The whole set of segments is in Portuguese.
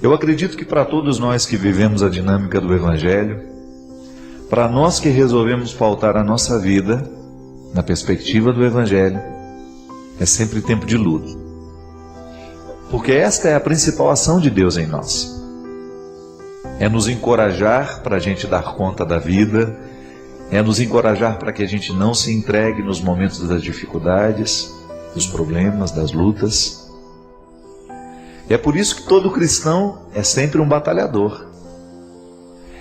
Eu acredito que para todos nós que vivemos a dinâmica do Evangelho, para nós que resolvemos pautar a nossa vida na perspectiva do Evangelho, é sempre tempo de luto. Porque esta é a principal ação de Deus em nós. É nos encorajar para a gente dar conta da vida, é nos encorajar para que a gente não se entregue nos momentos das dificuldades, dos problemas, das lutas. E é por isso que todo cristão é sempre um batalhador.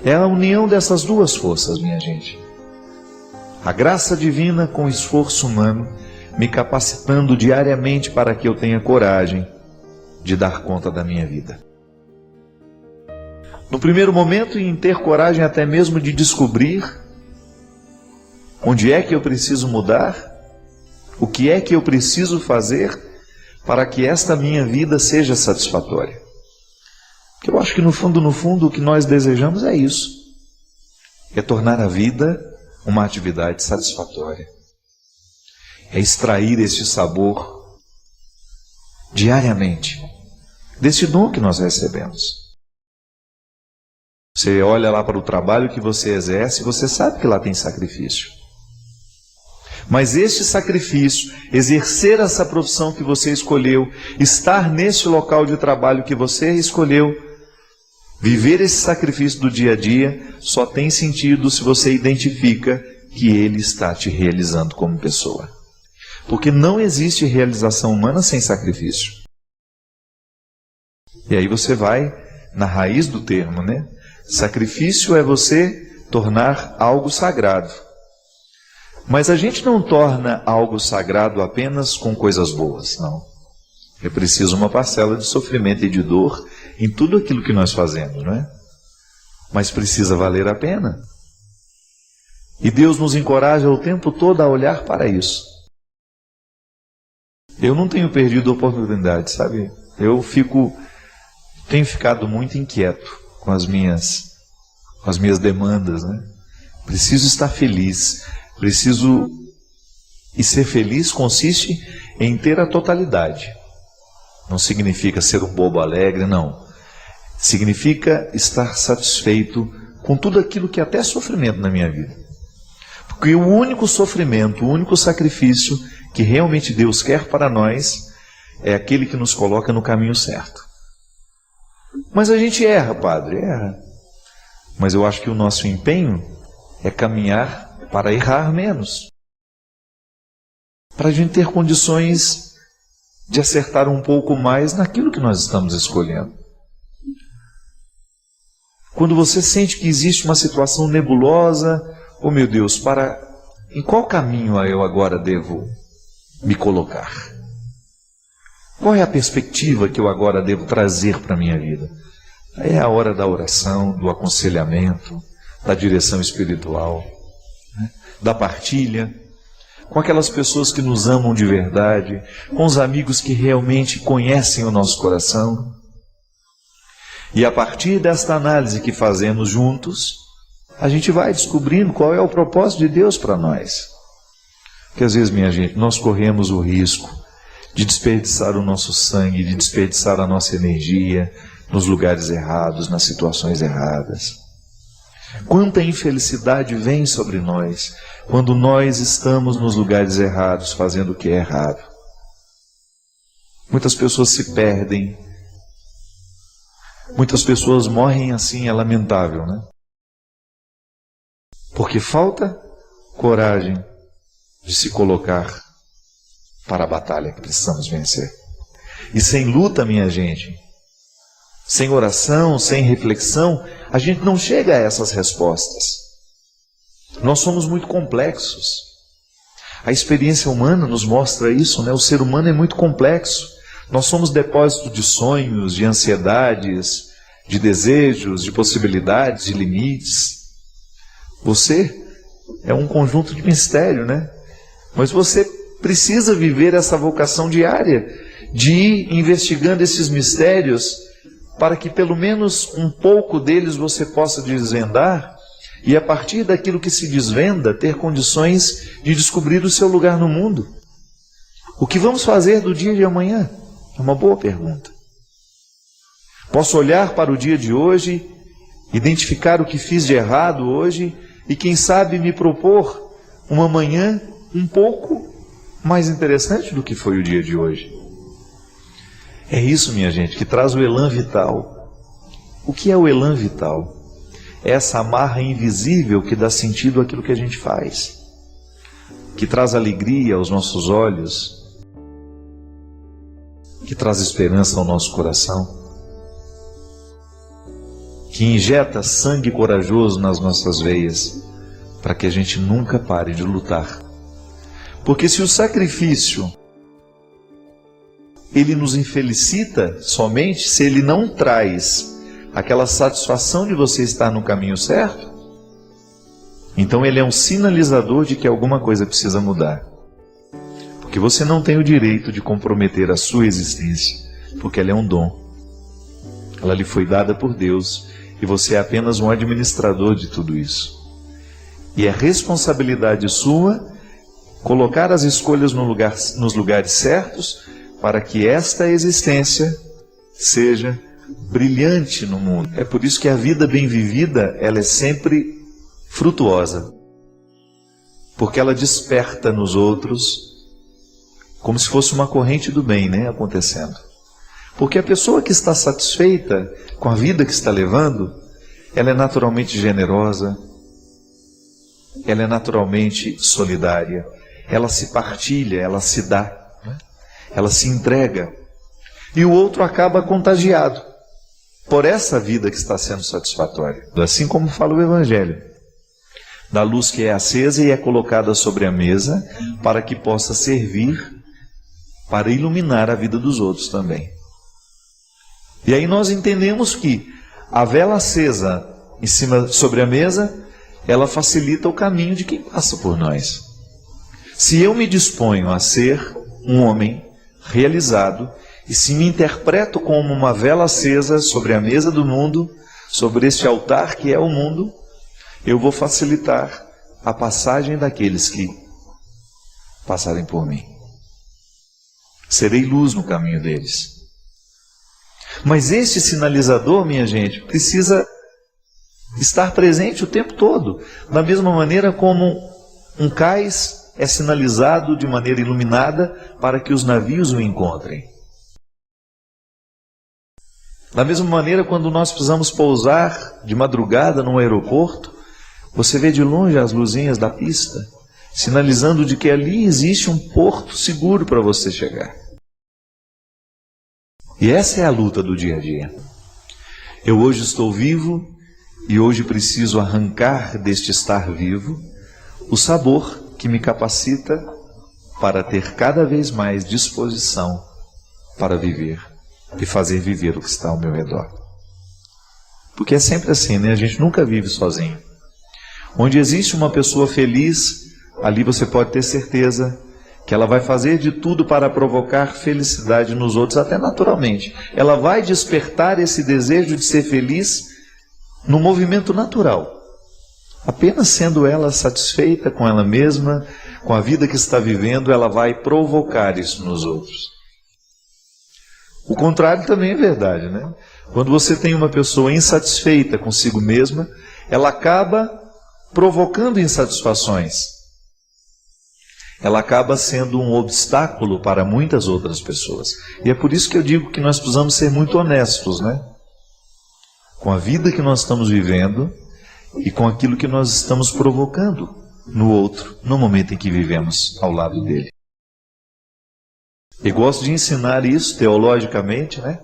É a união dessas duas forças, minha gente. A graça divina com o esforço humano, me capacitando diariamente para que eu tenha coragem de dar conta da minha vida. No primeiro momento, em ter coragem até mesmo de descobrir onde é que eu preciso mudar, o que é que eu preciso fazer para que esta minha vida seja satisfatória. Porque eu acho que no fundo, o que nós desejamos é isso. É tornar a vida uma atividade satisfatória. É extrair este sabor diariamente desse dom que nós recebemos. Você olha lá para o trabalho que você exerce e você sabe que lá tem sacrifício. Mas este sacrifício, exercer essa profissão que você escolheu, estar nesse local de trabalho que você escolheu, viver esse sacrifício do dia a dia, só tem sentido se você identifica que ele está te realizando como pessoa. Porque não existe realização humana sem sacrifício. E aí você vai na raiz do termo, né? Sacrifício é você tornar algo sagrado. Mas a gente não torna algo sagrado apenas com coisas boas, não. É preciso uma parcela de sofrimento e de dor em tudo aquilo que nós fazemos, não é? Mas precisa valer a pena. E Deus nos encoraja o tempo todo a olhar para isso. Eu não tenho perdido a oportunidade, sabe? Tenho ficado muito inquieto com as minhas demandas, né? Preciso estar feliz. E ser feliz consiste em ter a totalidade. Não significa ser um bobo alegre, não. Significa estar satisfeito com tudo aquilo que é até sofrimento na minha vida. Porque o único sofrimento, o único sacrifício que realmente Deus quer para nós é aquele que nos coloca no caminho certo. Mas a gente erra, padre, erra. Mas eu acho que o nosso empenho é caminhar para errar menos. Para a gente ter condições de acertar um pouco mais naquilo que nós estamos escolhendo. Quando você sente que existe uma situação nebulosa, oh meu Deus, em qual caminho eu agora devo me colocar? Qual é a perspectiva que eu agora devo trazer para a minha vida? É a hora da oração, do aconselhamento, da direção espiritual, né? Da partilha, com aquelas pessoas que nos amam de verdade, com os amigos que realmente conhecem o nosso coração. E a partir desta análise que fazemos juntos, a gente vai descobrindo qual é o propósito de Deus para nós. Porque às vezes, minha gente, nós corremos o risco de desperdiçar o nosso sangue, de desperdiçar a nossa energia nos lugares errados, nas situações erradas. Quanta infelicidade vem sobre nós quando nós estamos nos lugares errados, fazendo o que é errado. Muitas pessoas se perdem, muitas pessoas morrem assim, é lamentável, né? Porque falta coragem de se colocar para a batalha que precisamos vencer. E sem luta, minha gente, sem oração, sem reflexão, a gente não chega a essas respostas. Nós somos muito complexos. A experiência humana nos mostra isso, né? O ser humano é muito complexo. Nós somos depósito de sonhos, de ansiedades, de desejos, de possibilidades, de limites. Você é um conjunto de mistério, né? Mas você precisa viver essa vocação diária de ir investigando esses mistérios para que pelo menos um pouco deles você possa desvendar e a partir daquilo que se desvenda ter condições de descobrir o seu lugar no mundo. O que vamos fazer do dia de amanhã? É uma boa pergunta. Posso olhar para o dia de hoje, identificar o que fiz de errado hoje e, quem sabe, me propor uma manhã um pouco mais interessante do que foi o dia de hoje. É isso, minha gente, que traz o elan vital. O que é o elan vital? É essa amarra invisível que dá sentido àquilo que a gente faz, que traz alegria aos nossos olhos, que traz esperança ao nosso coração, que injeta sangue corajoso nas nossas veias, para que a gente nunca pare de lutar. Porque se o sacrifício, ele nos infelicita somente se ele não traz aquela satisfação de você estar no caminho certo, então ele é um sinalizador de que alguma coisa precisa mudar. Porque você não tem o direito de comprometer a sua existência, porque ela é um dom. Ela lhe foi dada por Deus e você é apenas um administrador de tudo isso. E é responsabilidade sua colocar as escolhas nos lugares certos para que esta existência seja brilhante no mundo. É por isso que a vida bem vivida, ela é sempre frutuosa, porque ela desperta nos outros como se fosse uma corrente do bem, né, acontecendo. Porque a pessoa que está satisfeita com a vida que está levando, ela é naturalmente generosa, ela é naturalmente solidária, ela se partilha, ela se dá, né? Ela se entrega. E o outro acaba contagiado por essa vida que está sendo satisfatória. Assim como fala o Evangelho, da luz que é acesa e é colocada sobre a mesa para que possa servir para iluminar a vida dos outros também. E aí nós entendemos que a vela acesa em cima sobre a mesa, ela facilita o caminho de quem passa por nós. Se eu me disponho a ser um homem realizado e se me interpreto como uma vela acesa sobre a mesa do mundo, sobre este altar que é o mundo, eu vou facilitar a passagem daqueles que passarem por mim. Serei luz no caminho deles. Mas este sinalizador, minha gente, precisa estar presente o tempo todo. Da mesma maneira como um cais é sinalizado de maneira iluminada para que os navios o encontrem. Da mesma maneira, quando nós precisamos pousar de madrugada num aeroporto, você vê de longe as luzinhas da pista, sinalizando de que ali existe um porto seguro para você chegar. E essa é a luta do dia a dia. Eu hoje estou vivo e hoje preciso arrancar deste estar vivo o sabor que me capacita para ter cada vez mais disposição para viver e fazer viver o que está ao meu redor. Porque é sempre assim, né? A gente nunca vive sozinho. Onde existe uma pessoa feliz, ali você pode ter certeza que ela vai fazer de tudo para provocar felicidade nos outros, até naturalmente. Ela vai despertar esse desejo de ser feliz no movimento natural. Apenas sendo ela satisfeita com ela mesma, com a vida que está vivendo, ela vai provocar isso nos outros. O contrário também é verdade, né? Quando você tem uma pessoa insatisfeita consigo mesma, ela acaba provocando insatisfações. Ela acaba sendo um obstáculo para muitas outras pessoas. E é por isso que eu digo que nós precisamos ser muito honestos, né? Com a vida que nós estamos vivendo e com aquilo que nós estamos provocando no outro, no momento em que vivemos ao lado dele. Eu gosto de ensinar isso teologicamente, né?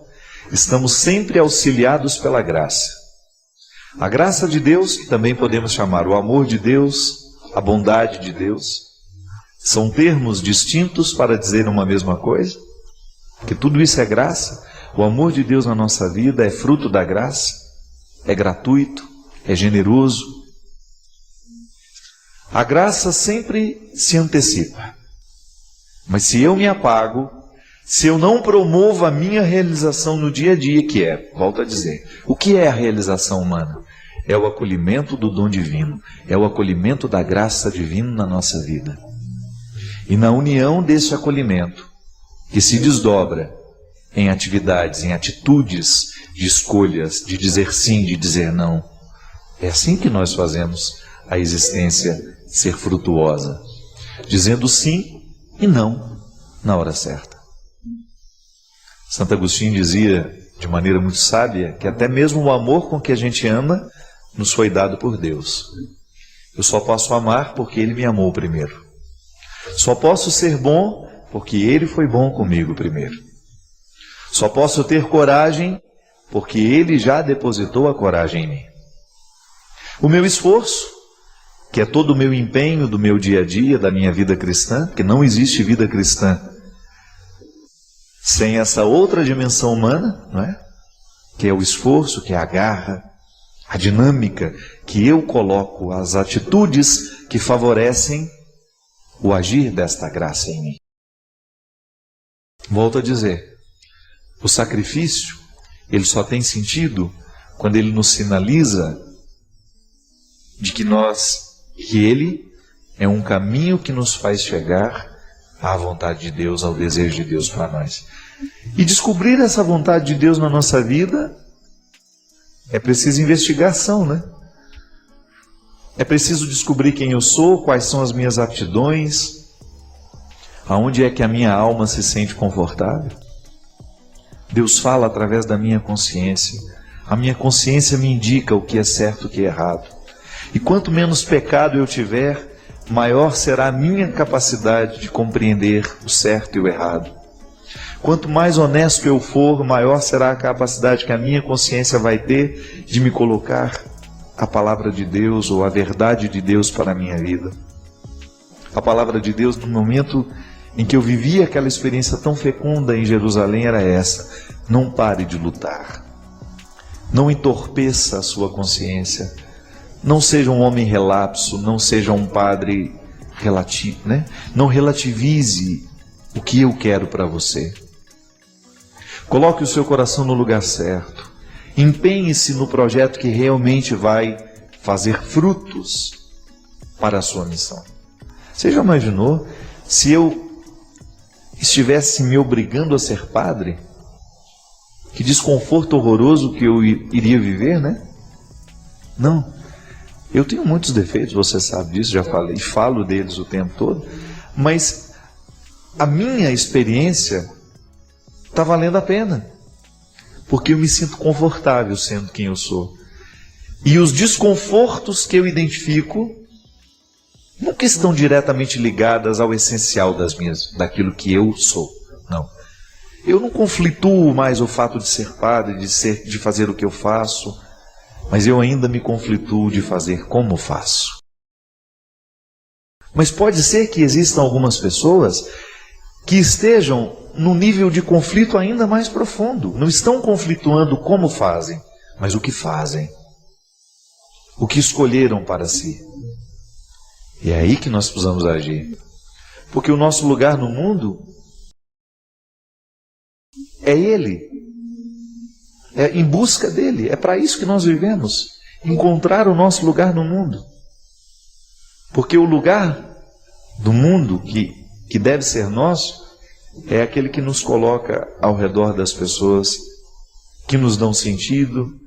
Estamos sempre auxiliados pela graça. A graça de Deus, que também podemos chamar o amor de Deus, a bondade de Deus, são termos distintos para dizer uma mesma coisa, porque tudo isso é graça. O amor de Deus na nossa vida é fruto da graça, é gratuito, é generoso. A graça sempre se antecipa. Mas se eu me apago, se eu não promovo a minha realização no dia a dia, que é, volto a dizer, o que é a realização humana? É o acolhimento do dom divino, é o acolhimento da graça divina na nossa vida. E na união desse acolhimento, que se desdobra em atividades, em atitudes de escolhas, de dizer sim, de dizer não. É assim que nós fazemos a existência ser frutuosa, dizendo sim e não na hora certa. Santo Agostinho dizia, de maneira muito sábia, que até mesmo o amor com que a gente ama nos foi dado por Deus. Eu só posso amar porque Ele me amou primeiro. Só posso ser bom porque Ele foi bom comigo primeiro. Só posso ter coragem porque Ele já depositou a coragem em mim. O meu esforço, que é todo o meu empenho do meu dia a dia, da minha vida cristã, porque não existe vida cristã sem essa outra dimensão humana, não é? Que é o esforço, que é a garra, a dinâmica que eu coloco, as atitudes que favorecem o agir desta graça em mim. Volto a dizer, o sacrifício, ele só tem sentido quando ele nos sinaliza de que ele é um caminho que nos faz chegar à vontade de Deus, ao desejo de Deus para nós. E descobrir essa vontade de Deus na nossa vida é preciso investigação, né? É preciso descobrir quem eu sou, quais são as minhas aptidões, aonde é que a minha alma se sente confortável. Deus fala através da minha consciência. A minha consciência me indica o que é certo e o que é errado. E quanto menos pecado eu tiver, maior será a minha capacidade de compreender o certo e o errado. Quanto mais honesto eu for, maior será a capacidade que a minha consciência vai ter de me colocar a palavra de Deus ou a verdade de Deus para a minha vida. A palavra de Deus, no momento em que eu vivi aquela experiência tão fecunda em Jerusalém, era essa: não pare de lutar. Não entorpeça a sua consciência. Não seja um homem relapso, não seja um padre relativo, né? Não relativize o que eu quero para você. Coloque o seu coração no lugar certo. Empenhe-se no projeto que realmente vai fazer frutos para a sua missão. Você já imaginou se eu estivesse me obrigando a ser padre? Que desconforto horroroso que eu iria viver, né? Não. Eu tenho muitos defeitos, você sabe disso, já falei, falo deles o tempo todo, mas a minha experiência está valendo a pena, porque eu me sinto confortável sendo quem eu sou. E os desconfortos que eu identifico nunca estão diretamente ligadas ao essencial daquilo que eu sou. Não. Eu não conflituo mais o fato de ser padre, de fazer o que eu faço, mas eu ainda me conflituo de fazer como faço. Mas pode ser que existam algumas pessoas que estejam num nível de conflito ainda mais profundo. Não estão conflituando como fazem, mas o que fazem. O que escolheram para si. E é aí que nós precisamos agir. Porque o nosso lugar no mundo é Ele. É em busca dele. É para isso que nós vivemos. Encontrar o nosso lugar no mundo. Porque o lugar do mundo que deve ser nosso é aquele que nos coloca ao redor das pessoas que nos dão sentido.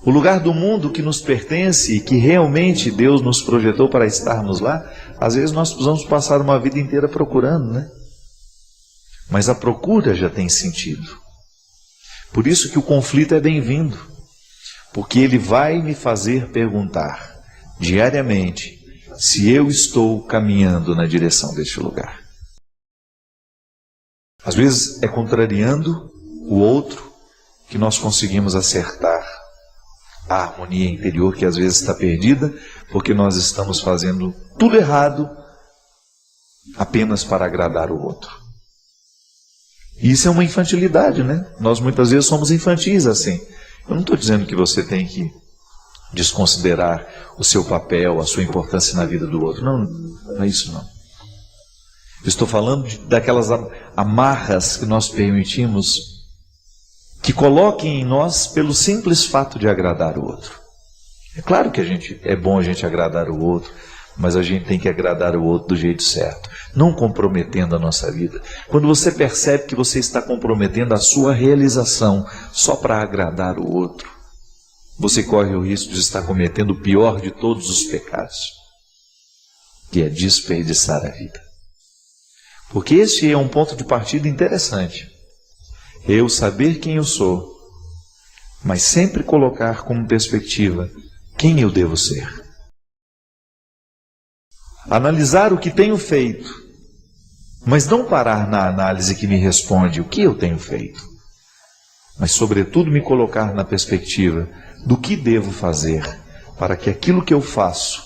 O lugar do mundo que nos pertence e que realmente Deus nos projetou para estarmos lá, às vezes nós precisamos passar uma vida inteira procurando, né? Mas a procura já tem sentido. Por isso que o conflito é bem-vindo, porque ele vai me fazer perguntar diariamente se eu estou caminhando na direção deste lugar. Às vezes é contrariando o outro que nós conseguimos acertar a harmonia interior que às vezes está perdida, porque nós estamos fazendo tudo errado apenas para agradar o outro. E isso é uma infantilidade, né? Nós muitas vezes somos infantis assim. Eu não estou dizendo que você tem que desconsiderar o seu papel, a sua importância na vida do outro. Não, não é isso não. Eu estou falando daquelas amarras que nós permitimos que coloquem em nós pelo simples fato de agradar o outro. É claro que é bom a gente agradar o outro, mas a gente tem que agradar o outro do jeito certo. não comprometendo a nossa vida. Quando você percebe que você está comprometendo a sua realização só para agradar o outro, você corre o risco de estar cometendo o pior de todos os pecados, que é desperdiçar a vida. Porque este é um ponto de partida interessante. Eu saber quem eu sou, mas sempre colocar como perspectiva quem eu devo ser. Analisar o que tenho feito, mas não parar na análise que me responde o que eu tenho feito, mas sobretudo me colocar na perspectiva do que devo fazer para que aquilo que eu faço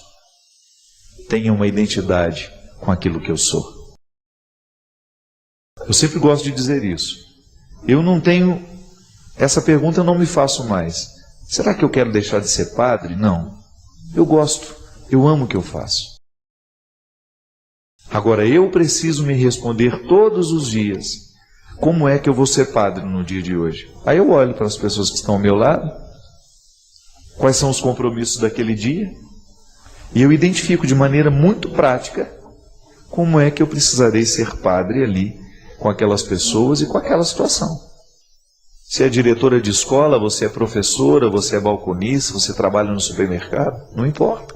tenha uma identidade com aquilo que eu sou. Eu sempre gosto de dizer isso. Eu não tenho... Essa pergunta eu não me faço mais. Será que eu quero deixar de ser padre? Não. Eu gosto. Eu amo o que eu faço. Agora, eu preciso me responder todos os dias. Como é que eu vou ser padre no dia de hoje? Aí eu olho para as pessoas que estão ao meu lado. Quais são os compromissos daquele dia? E eu identifico de maneira muito prática como é que eu precisarei ser padre ali, com aquelas pessoas e com aquela situação. Se é diretora de escola, você é professora, você é balconista, você trabalha no supermercado, não importa.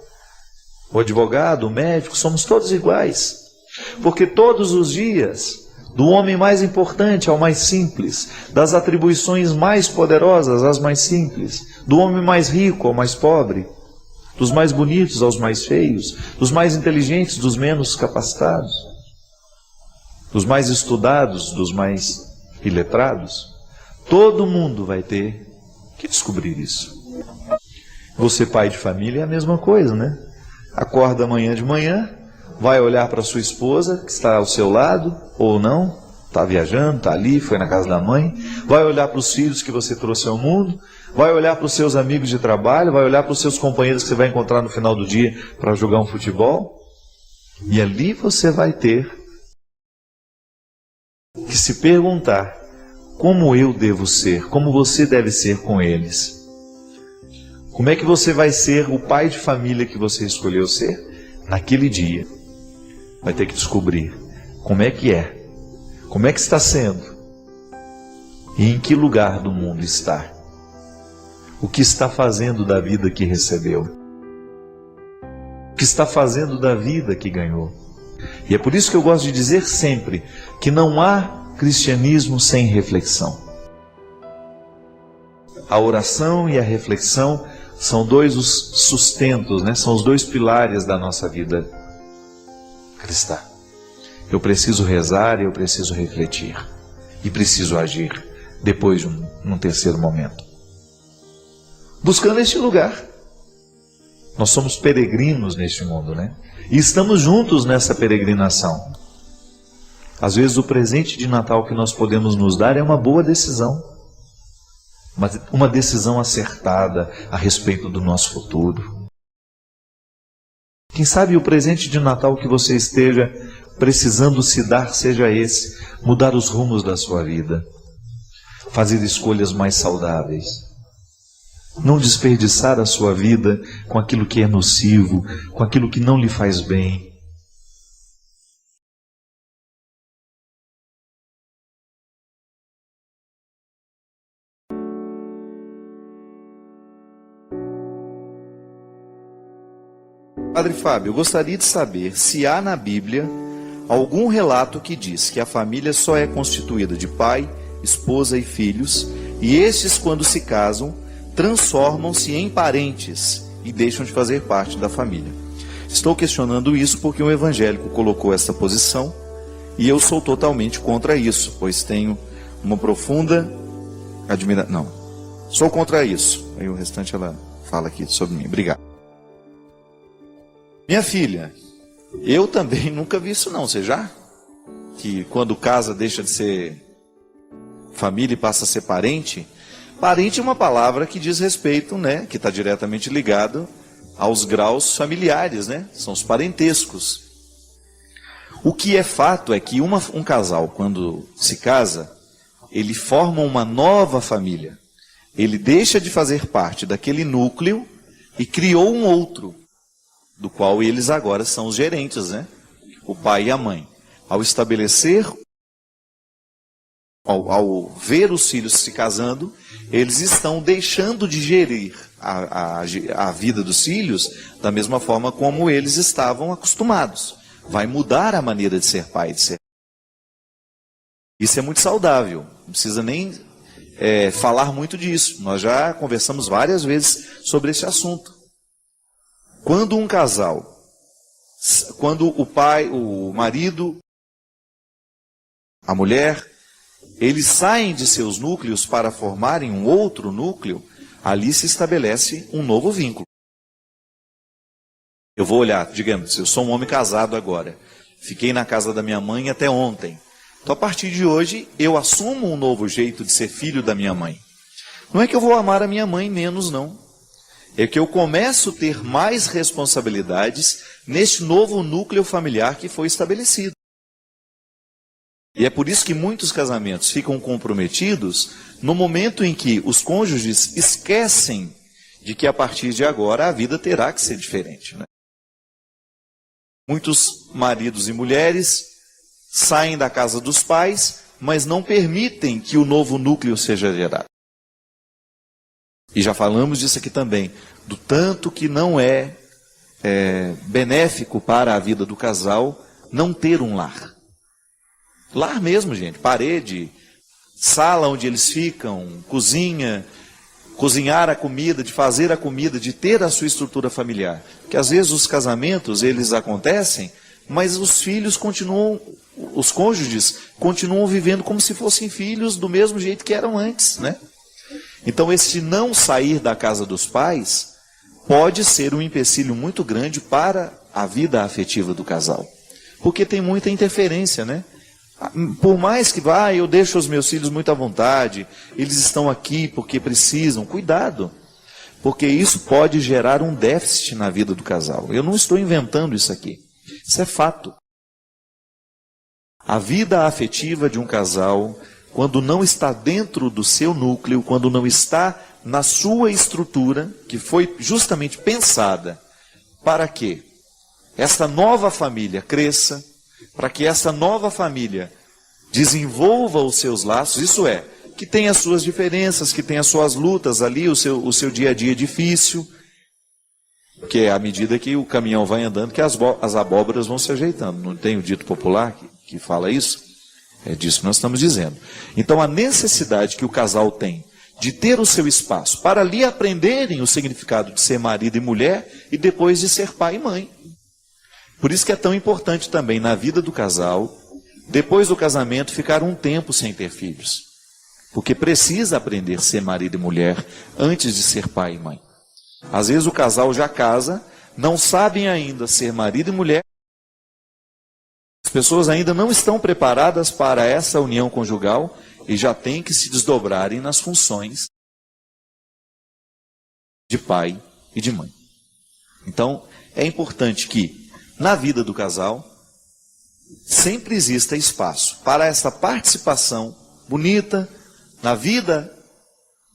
O advogado, o médico, somos todos iguais. Porque todos os dias, do homem mais importante ao mais simples, das atribuições mais poderosas às mais simples, do homem mais rico ao mais pobre, dos mais bonitos aos mais feios, dos mais inteligentes, dos menos capacitados, dos mais estudados, dos mais iletrados, todo mundo vai ter que descobrir isso. Você, pai de família, é a mesma coisa, né? Acorda amanhã de manhã, vai olhar para sua esposa, que está ao seu lado, ou não, está viajando, está ali, foi na casa da mãe, vai olhar para os filhos que você trouxe ao mundo, vai olhar para os seus amigos de trabalho, vai olhar para os seus companheiros que você vai encontrar no final do dia para jogar um futebol, e ali você vai ter que se perguntar como eu devo ser, como você deve ser com eles. Como é que você vai ser o pai de família que você escolheu ser naquele dia? Vai ter que descobrir como é que está sendo e em que lugar do mundo está. O que está fazendo da vida que recebeu? O que está fazendo da vida que ganhou? E é por isso que eu gosto de dizer sempre que não há cristianismo sem reflexão. A oração e a reflexão são dois os sustentos, né? São os dois pilares da nossa vida cristã. Eu preciso rezar e eu preciso refletir. E preciso agir depois de um terceiro momento. Buscando este lugar. Nós somos peregrinos neste mundo, né? E estamos juntos nessa peregrinação. Às vezes o presente de Natal que nós podemos nos dar é uma boa decisão. Uma decisão acertada a respeito do nosso futuro. Quem sabe o presente de Natal que você esteja precisando se dar seja esse: mudar os rumos da sua vida, fazer escolhas mais saudáveis, não desperdiçar a sua vida com aquilo que é nocivo, com aquilo que não lhe faz bem. Padre Fábio, eu gostaria de saber se há na Bíblia algum relato que diz que a família só é constituída de pai, esposa e filhos, e estes, quando se casam, transformam-se em parentes e deixam de fazer parte da família. Estou questionando isso porque um evangélico colocou essa posição e eu sou totalmente contra isso, pois tenho uma profunda admiração. Não, sou contra isso. Aí o restante ela fala aqui sobre mim. Obrigado. Minha filha, eu também nunca vi isso não, você já? Que quando casa deixa de ser família e passa a ser parente? Parente é uma palavra que diz respeito, né? Que está diretamente ligado aos graus familiares, né? São os parentescos. O que é fato é que um casal, quando se casa, ele forma uma nova família. Ele deixa de fazer parte daquele núcleo e criou um outro, do qual eles agora são os gerentes, né? O pai e a mãe. ao estabelecer, ao ver os filhos se casando, eles estão deixando de gerir a vida dos filhos da mesma forma como eles estavam acostumados. Vai mudar a maneira de ser pai e de ser. Isso é muito saudável, não precisa nem falar muito disso. Nós já conversamos várias vezes sobre esse assunto. Quando um casal, quando o pai, o marido, a mulher, eles saem de seus núcleos para formarem um outro núcleo, ali se estabelece um novo vínculo. Eu vou olhar, digamos, eu sou um homem casado agora, fiquei na casa da minha mãe até ontem. Então, a partir de hoje, eu assumo um novo jeito de ser filho da minha mãe. Não é que eu vou amar a minha mãe menos, não. É que eu começo a ter mais responsabilidades neste novo núcleo familiar que foi estabelecido. E é por isso que muitos casamentos ficam comprometidos no momento em que os cônjuges esquecem de que a partir de agora a vida terá que ser diferente, né? Muitos maridos e mulheres saem da casa dos pais, mas não permitem que o novo núcleo seja gerado. E já falamos disso aqui também, do tanto que não é benéfico para a vida do casal não ter um lar. Lar mesmo, gente, parede, sala onde eles ficam, cozinha, cozinhar a comida, de fazer a comida, de ter a sua estrutura familiar. Porque às vezes os casamentos, eles acontecem, mas os filhos continuam, os cônjuges continuam vivendo como se fossem filhos do mesmo jeito que eram antes, né? Então esse não sair da casa dos pais pode ser um empecilho muito grande para a vida afetiva do casal. Porque tem muita interferência, né? Por mais que eu deixo os meus filhos muito à vontade, eles estão aqui porque precisam, cuidado, porque isso pode gerar um déficit na vida do casal. Eu não estou inventando isso aqui, isso é fato. A vida afetiva de um casal, quando não está dentro do seu núcleo, quando não está na sua estrutura, que foi justamente pensada para que esta nova família cresça, para que essa nova família desenvolva os seus laços, isso é, que tem as suas diferenças, que tem as suas lutas ali, o seu dia a dia difícil, que é à medida que o caminhão vai andando, que as abóboras vão se ajeitando. Não tem o dito popular que fala isso? É disso que nós estamos dizendo. Então a necessidade que o casal tem de ter o seu espaço para ali aprenderem o significado de ser marido e mulher e depois de ser pai e mãe. Por isso que é tão importante também na vida do casal, depois do casamento, ficar um tempo sem ter filhos. Porque precisa aprender a ser marido e mulher antes de ser pai e mãe. Às vezes o casal já casa, não sabem ainda ser marido e mulher. As pessoas ainda não estão preparadas para essa união conjugal e já têm que se desdobrarem nas funções de pai e de mãe. Então, é importante que na vida do casal, sempre exista espaço para essa participação bonita na vida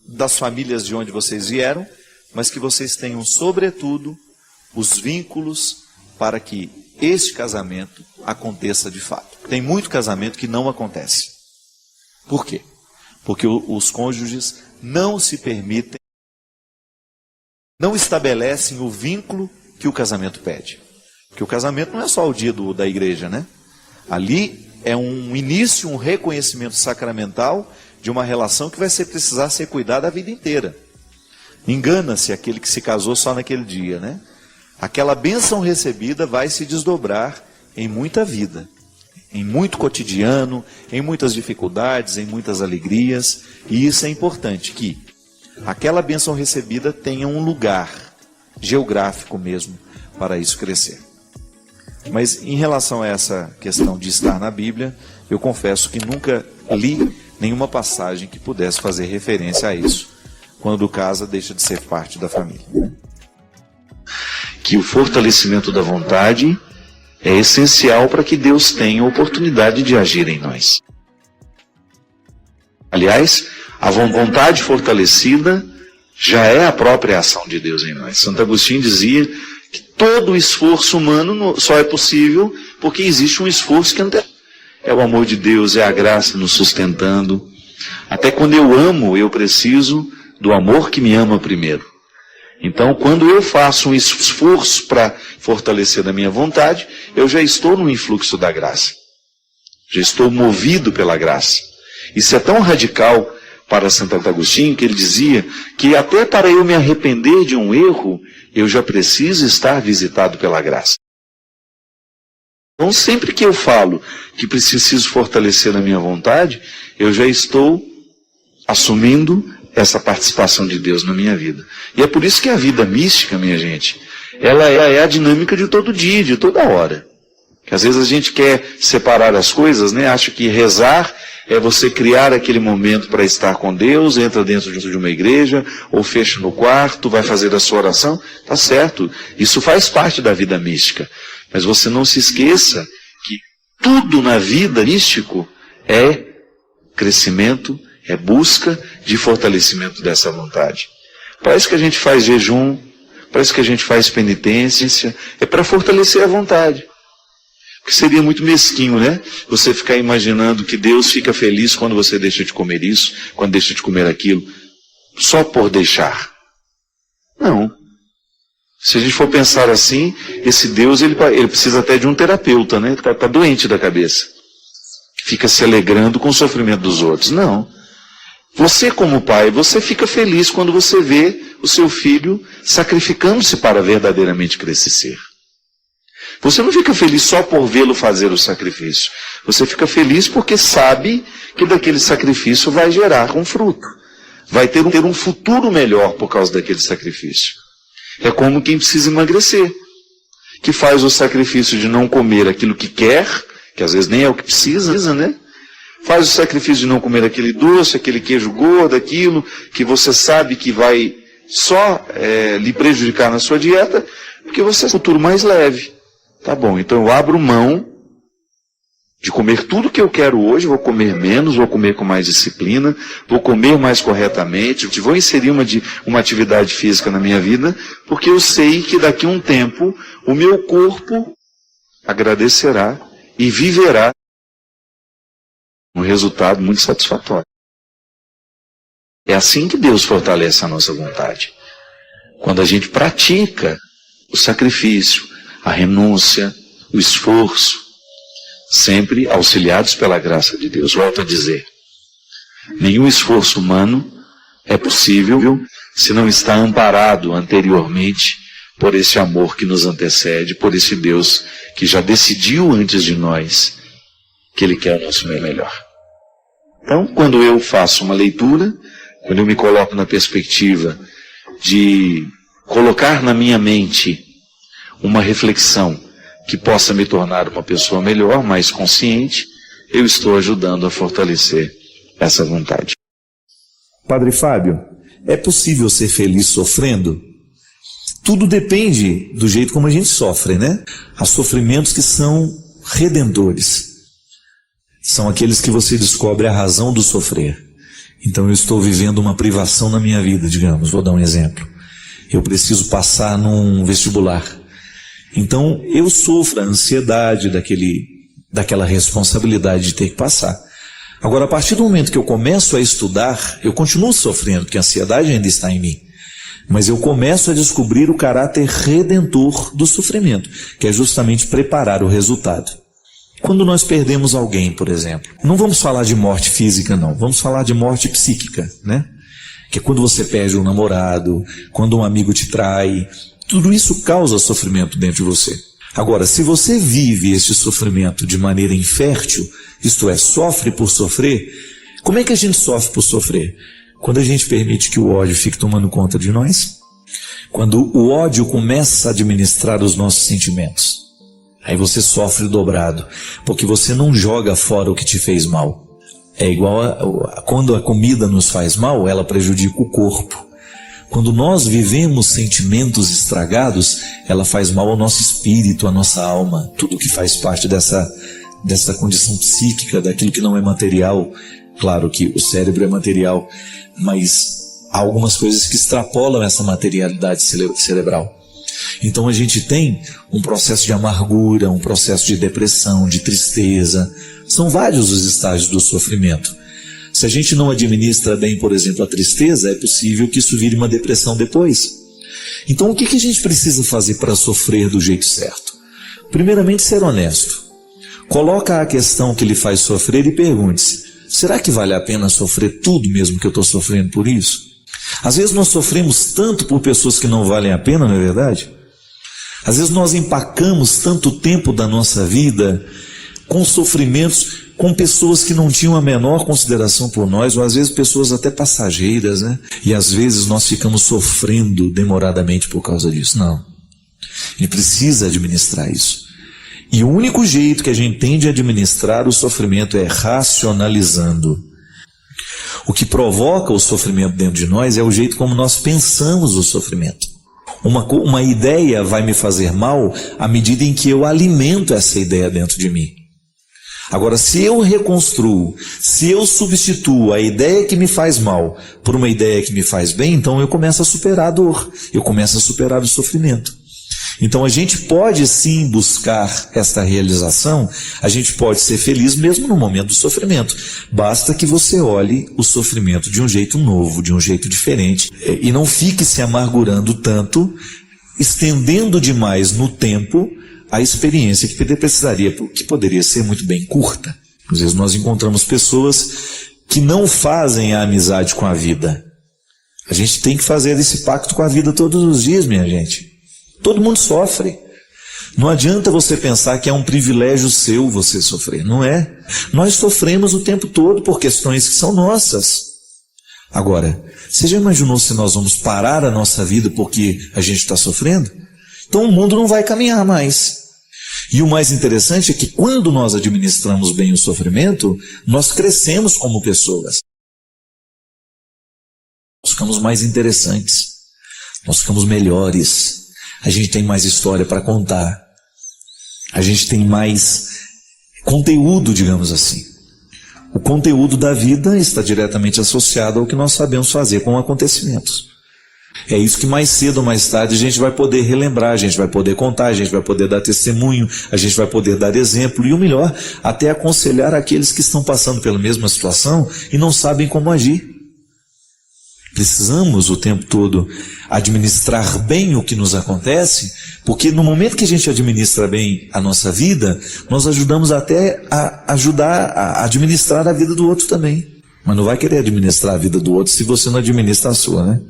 das famílias de onde vocês vieram, mas que vocês tenham, sobretudo, os vínculos para que este casamento aconteça de fato. Tem muito casamento que não acontece. Por quê? Porque os cônjuges não se permitem, não estabelecem o vínculo que o casamento pede. Porque o casamento não é só o dia da igreja, né? Ali é um início, um reconhecimento sacramental de uma relação que vai precisar ser cuidada a vida inteira. Engana-se aquele que se casou só naquele dia, né? Aquela bênção recebida vai se desdobrar em muita vida, em muito cotidiano, em muitas dificuldades, em muitas alegrias. E isso é importante, que aquela bênção recebida tenha um lugar geográfico mesmo para isso crescer. Mas em relação a essa questão de estar na Bíblia, eu confesso que nunca li nenhuma passagem que pudesse fazer referência a isso, quando casa deixa de ser parte da família. Que o fortalecimento da vontade é essencial para que Deus tenha a oportunidade de agir em nós. Aliás, a vontade fortalecida já é a própria ação de Deus em nós. Santo Agostinho dizia que todo esforço humano só é possível porque existe um esforço É o amor de Deus, é a graça nos sustentando. Até quando eu amo, eu preciso do amor que me ama primeiro. Então, quando eu faço um esforço para fortalecer a minha vontade, eu já estou no influxo da graça. Já estou movido pela graça. Isso é tão radical para Santo Agostinho, que ele dizia que até para eu me arrepender de um erro, eu já preciso estar visitado pela graça. Então, sempre que eu falo que preciso fortalecer a minha vontade, eu já estou assumindo essa participação de Deus na minha vida. E é por isso que a vida mística, minha gente, ela é a dinâmica de todo dia, de toda hora. Que às vezes a gente quer separar as coisas, né? Acha que rezar é você criar aquele momento para estar com Deus, entra dentro de uma igreja, ou fecha no quarto, vai fazer a sua oração. Tá certo, isso faz parte da vida mística. Mas você não se esqueça que tudo na vida místico é crescimento, é busca de fortalecimento dessa vontade. Parece que a gente faz jejum, parece que a gente faz penitência, é para fortalecer a vontade. Porque seria muito mesquinho, né? Você ficar imaginando que Deus fica feliz quando você deixa de comer isso, quando deixa de comer aquilo, só por deixar. Não. Se a gente for pensar assim, esse Deus, ele precisa até de um terapeuta, né? Tá doente da cabeça. Fica se alegrando com o sofrimento dos outros. Não. Você como pai, você fica feliz quando você vê o seu filho sacrificando-se para verdadeiramente crescer. Você não fica feliz só por vê-lo fazer o sacrifício. Você fica feliz porque sabe que daquele sacrifício vai gerar um fruto. Vai ter um futuro melhor por causa daquele sacrifício. É como quem precisa emagrecer, que faz o sacrifício de não comer aquilo que quer, que às vezes nem é o que precisa, né? Faz o sacrifício de não comer aquele doce, aquele queijo gordo, aquilo que você sabe que vai só lhe prejudicar na sua dieta, porque você tem um futuro mais leve. Tá bom, então eu abro mão de comer tudo que eu quero hoje, vou comer menos, vou comer com mais disciplina, vou comer mais corretamente, vou inserir uma atividade física na minha vida, porque eu sei que daqui a um tempo o meu corpo agradecerá e viverá um resultado muito satisfatório. É assim que Deus fortalece a nossa vontade. Quando a gente pratica o sacrifício, a renúncia, o esforço, sempre auxiliados pela graça de Deus. Volto a dizer, nenhum esforço humano é possível se não está amparado anteriormente por esse amor que nos antecede, por esse Deus que já decidiu antes de nós que Ele quer o nosso melhor. Então, quando eu faço uma leitura, quando eu me coloco na perspectiva de colocar na minha mente uma reflexão que possa me tornar uma pessoa melhor, mais consciente, eu estou ajudando a fortalecer essa vontade. Padre Fábio, é possível ser feliz sofrendo? Tudo depende do jeito como a gente sofre, né? Há sofrimentos que são redentores. São aqueles que você descobre a razão do sofrer. Então eu estou vivendo uma privação na minha vida, digamos, vou dar um exemplo. Eu preciso passar num vestibular. Então eu sofro a ansiedade daquela responsabilidade de ter que passar. Agora, a partir do momento que eu começo a estudar, eu continuo sofrendo, porque a ansiedade ainda está em mim. Mas eu começo a descobrir o caráter redentor do sofrimento, que é justamente preparar o resultado. Quando nós perdemos alguém, por exemplo, não vamos falar de morte física, não. Vamos falar de morte psíquica, né? Que é quando você perde um namorado, quando um amigo te trai. Tudo isso causa sofrimento dentro de você. Agora, se você vive esse sofrimento de maneira infértil, isto é, sofre por sofrer, como é que a gente sofre por sofrer? Quando a gente permite que o ódio fique tomando conta de nós, quando o ódio começa a administrar os nossos sentimentos, aí você sofre dobrado, porque você não joga fora o que te fez mal. É igual quando a comida nos faz mal, ela prejudica o corpo. Quando nós vivemos sentimentos estragados, ela faz mal ao nosso espírito, à nossa alma, tudo que faz parte dessa condição psíquica, daquilo que não é material. Claro que o cérebro é material, mas há algumas coisas que extrapolam essa materialidade cerebral. Então a gente tem um processo de amargura, um processo de depressão, de tristeza, São vários os estágios do sofrimento. Se a gente não administra bem, por exemplo, a tristeza, é possível que isso vire uma depressão depois. Então, o que a gente precisa fazer para sofrer do jeito certo? Primeiramente, ser honesto. Coloca a questão que lhe faz sofrer e pergunte-se: será que vale a pena sofrer tudo mesmo que eu estou sofrendo por isso? Às vezes nós sofremos tanto por pessoas que não valem a pena, não é verdade? Às vezes nós empacamos tanto tempo da nossa vida com sofrimentos, com pessoas que não tinham a menor consideração por nós, ou às vezes pessoas até passageiras, né? E às vezes nós ficamos sofrendo demoradamente por causa disso. Não. A gente precisa administrar isso. E o único jeito que a gente tem de administrar o sofrimento é racionalizando. O que provoca o sofrimento dentro de nós é o jeito como nós pensamos o sofrimento. Uma ideia vai me fazer mal à medida em que eu alimento essa ideia dentro de mim. Agora, se eu reconstruo, se eu substituo a ideia que me faz mal por uma ideia que me faz bem, então eu começo a superar a dor, eu começo a superar o sofrimento. Então a gente pode sim buscar esta realização, a gente pode ser feliz mesmo no momento do sofrimento. Basta que você olhe o sofrimento de um jeito novo, de um jeito diferente, e não fique se amargurando tanto, estendendo demais no tempo a experiência que poderia ser muito bem curta. Às vezes nós encontramos pessoas que não fazem a amizade com a vida. A gente tem que fazer esse pacto com a vida todos os dias, minha gente. Todo mundo sofre. Não adianta você pensar que é um privilégio seu você sofrer. Não é. Nós sofremos o tempo todo por questões que são nossas. Agora, você já imaginou se nós vamos parar a nossa vida porque a gente está sofrendo? Então o mundo não vai caminhar mais. E o mais interessante é que quando nós administramos bem o sofrimento, nós crescemos como pessoas. Nós ficamos mais interessantes. Nós ficamos melhores. A gente tem mais história para contar. A gente tem mais conteúdo, digamos assim. O conteúdo da vida está diretamente associado ao que nós sabemos fazer com acontecimentos. É isso que mais cedo ou mais tarde a gente vai poder relembrar, a gente vai poder contar, a gente vai poder dar testemunho, a gente vai poder dar exemplo e o melhor, até aconselhar aqueles que estão passando pela mesma situação e não sabem como agir. Precisamos o tempo todo administrar bem o que nos acontece, porque no momento que a gente administra bem a nossa vida, nós ajudamos até a ajudar a administrar a vida do outro também. Mas não vai querer administrar a vida do outro se você não administra a sua, né?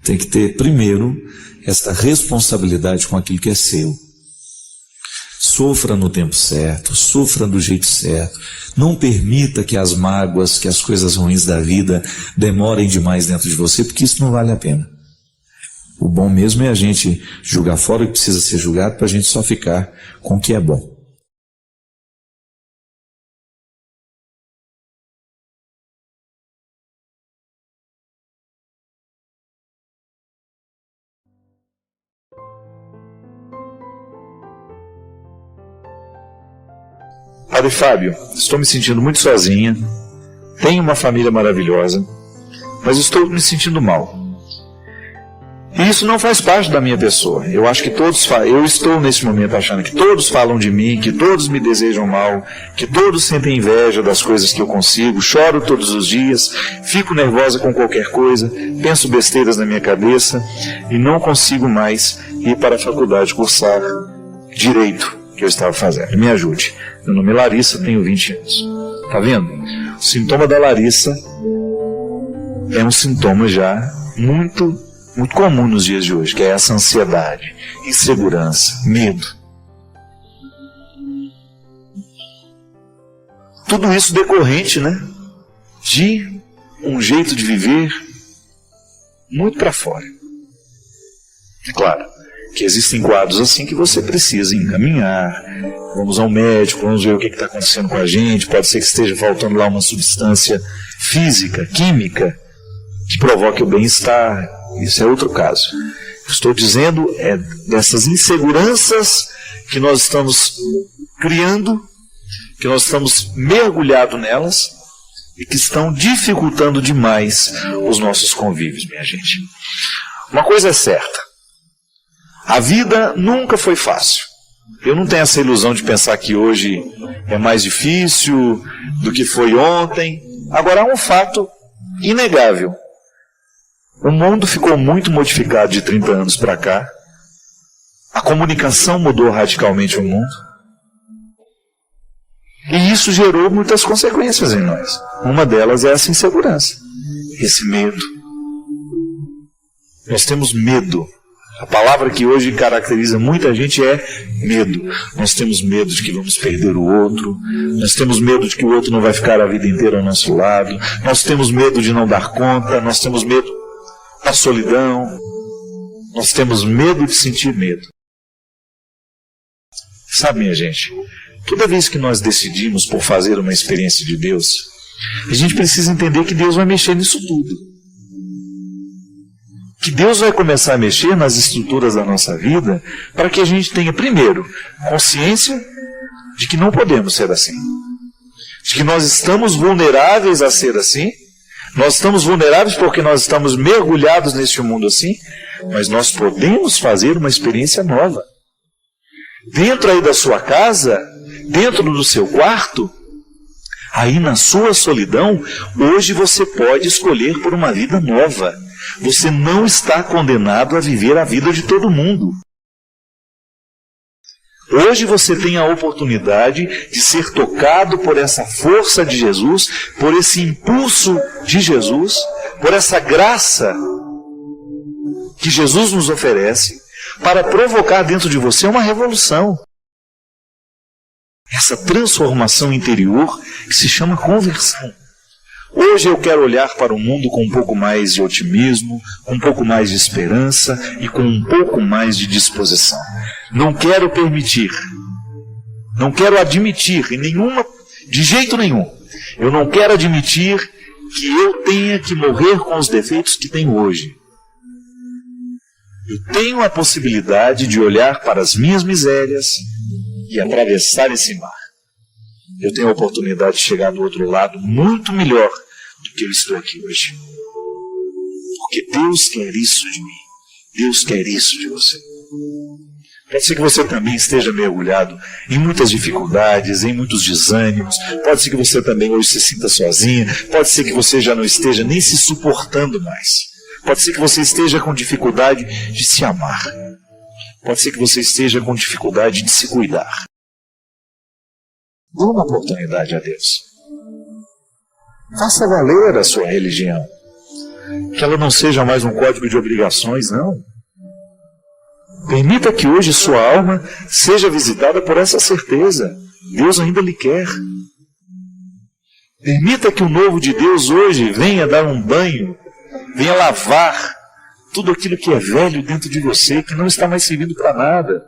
Tem que ter primeiro essa responsabilidade com aquilo que é seu. Sofra no tempo certo, sofra do jeito certo. Não permita que as mágoas, que as coisas ruins da vida demorem demais dentro de você, porque isso não vale a pena. O bom mesmo é a gente julgar fora o que precisa ser julgado para a gente só ficar com o que é bom. Padre Fábio, estou me sentindo muito sozinha, tenho uma família maravilhosa, mas estou me sentindo mal. E isso não faz parte da minha pessoa. Eu acho que eu estou nesse momento achando que todos falam de mim, que todos me desejam mal, que todos sentem inveja das coisas que eu consigo, choro todos os dias, fico nervosa com qualquer coisa, penso besteiras na minha cabeça e não consigo mais ir para a faculdade cursar direito que eu estava fazendo. Me ajude. Meu nome é Larissa, tenho 20 anos. Tá vendo? O sintoma da Larissa é um sintoma já muito comum nos dias de hoje, que é essa ansiedade, insegurança, medo. Tudo isso decorrente, né, de um jeito de viver muito para fora. É claro que existem quadros assim que você precisa encaminhar, vamos ao médico, vamos ver o que está acontecendo com a gente, pode ser que esteja faltando lá uma substância física, química, que provoque o bem-estar, isso é outro caso. Estou dizendo dessas inseguranças que nós estamos criando, que nós estamos mergulhados nelas e que estão dificultando demais os nossos convívios, minha gente. Uma coisa é certa, a vida nunca foi fácil. Eu não tenho essa ilusão de pensar que hoje é mais difícil do que foi ontem. Agora, há um fato inegável. O mundo ficou muito modificado de 30 anos para cá. A comunicação mudou radicalmente o mundo. E isso gerou muitas consequências em nós. Uma delas é essa insegurança, esse medo. Nós temos medo. A palavra que hoje caracteriza muita gente é medo. Nós temos medo de que vamos perder o outro. Nós temos medo de que o outro não vai ficar a vida inteira ao nosso lado. Nós temos medo de não dar conta. Nós temos medo da solidão. Nós temos medo de sentir medo. Sabe, minha gente, toda vez que nós decidimos por fazer uma experiência de Deus, a gente precisa entender que Deus vai mexer nisso tudo. Que Deus vai começar a mexer nas estruturas da nossa vida para que a gente tenha, primeiro, consciência de que não podemos ser assim. De que nós estamos vulneráveis a ser assim. Nós estamos vulneráveis porque nós estamos mergulhados neste mundo assim. Mas nós podemos fazer uma experiência nova. Dentro aí da sua casa, dentro do seu quarto, aí na sua solidão, hoje você pode escolher por uma vida nova. Você não está condenado a viver a vida de todo mundo. Hoje você tem a oportunidade de ser tocado por essa força de Jesus, por esse impulso de Jesus, por essa graça que Jesus nos oferece, para provocar dentro de você uma revolução. Essa transformação interior que se chama conversão. Hoje eu quero olhar para o mundo com um pouco mais de otimismo, com um pouco mais de esperança e com um pouco mais de disposição. Não quero permitir, não quero admitir, de jeito nenhum, eu não quero admitir que eu tenha que morrer com os defeitos que tenho hoje. Eu tenho a possibilidade de olhar para as minhas misérias e atravessar esse mar. Eu tenho a oportunidade de chegar do outro lado muito melhor do que eu estou aqui hoje. Porque Deus quer isso de mim. Deus quer isso de você. Pode ser que você também esteja mergulhado em muitas dificuldades, em muitos desânimos. Pode ser que você também hoje se sinta sozinha. Pode ser que você já não esteja nem se suportando mais. Pode ser que você esteja com dificuldade de se amar. Pode ser que você esteja com dificuldade de se cuidar. Dê uma oportunidade a Deus. Faça valer a sua religião. Que ela não seja mais um código de obrigações, não. Permita que hoje sua alma seja visitada por essa certeza. Deus ainda lhe quer. Permita que o novo de Deus hoje venha dar um banho, venha lavar tudo aquilo que é velho dentro de você, que não está mais servindo para nada.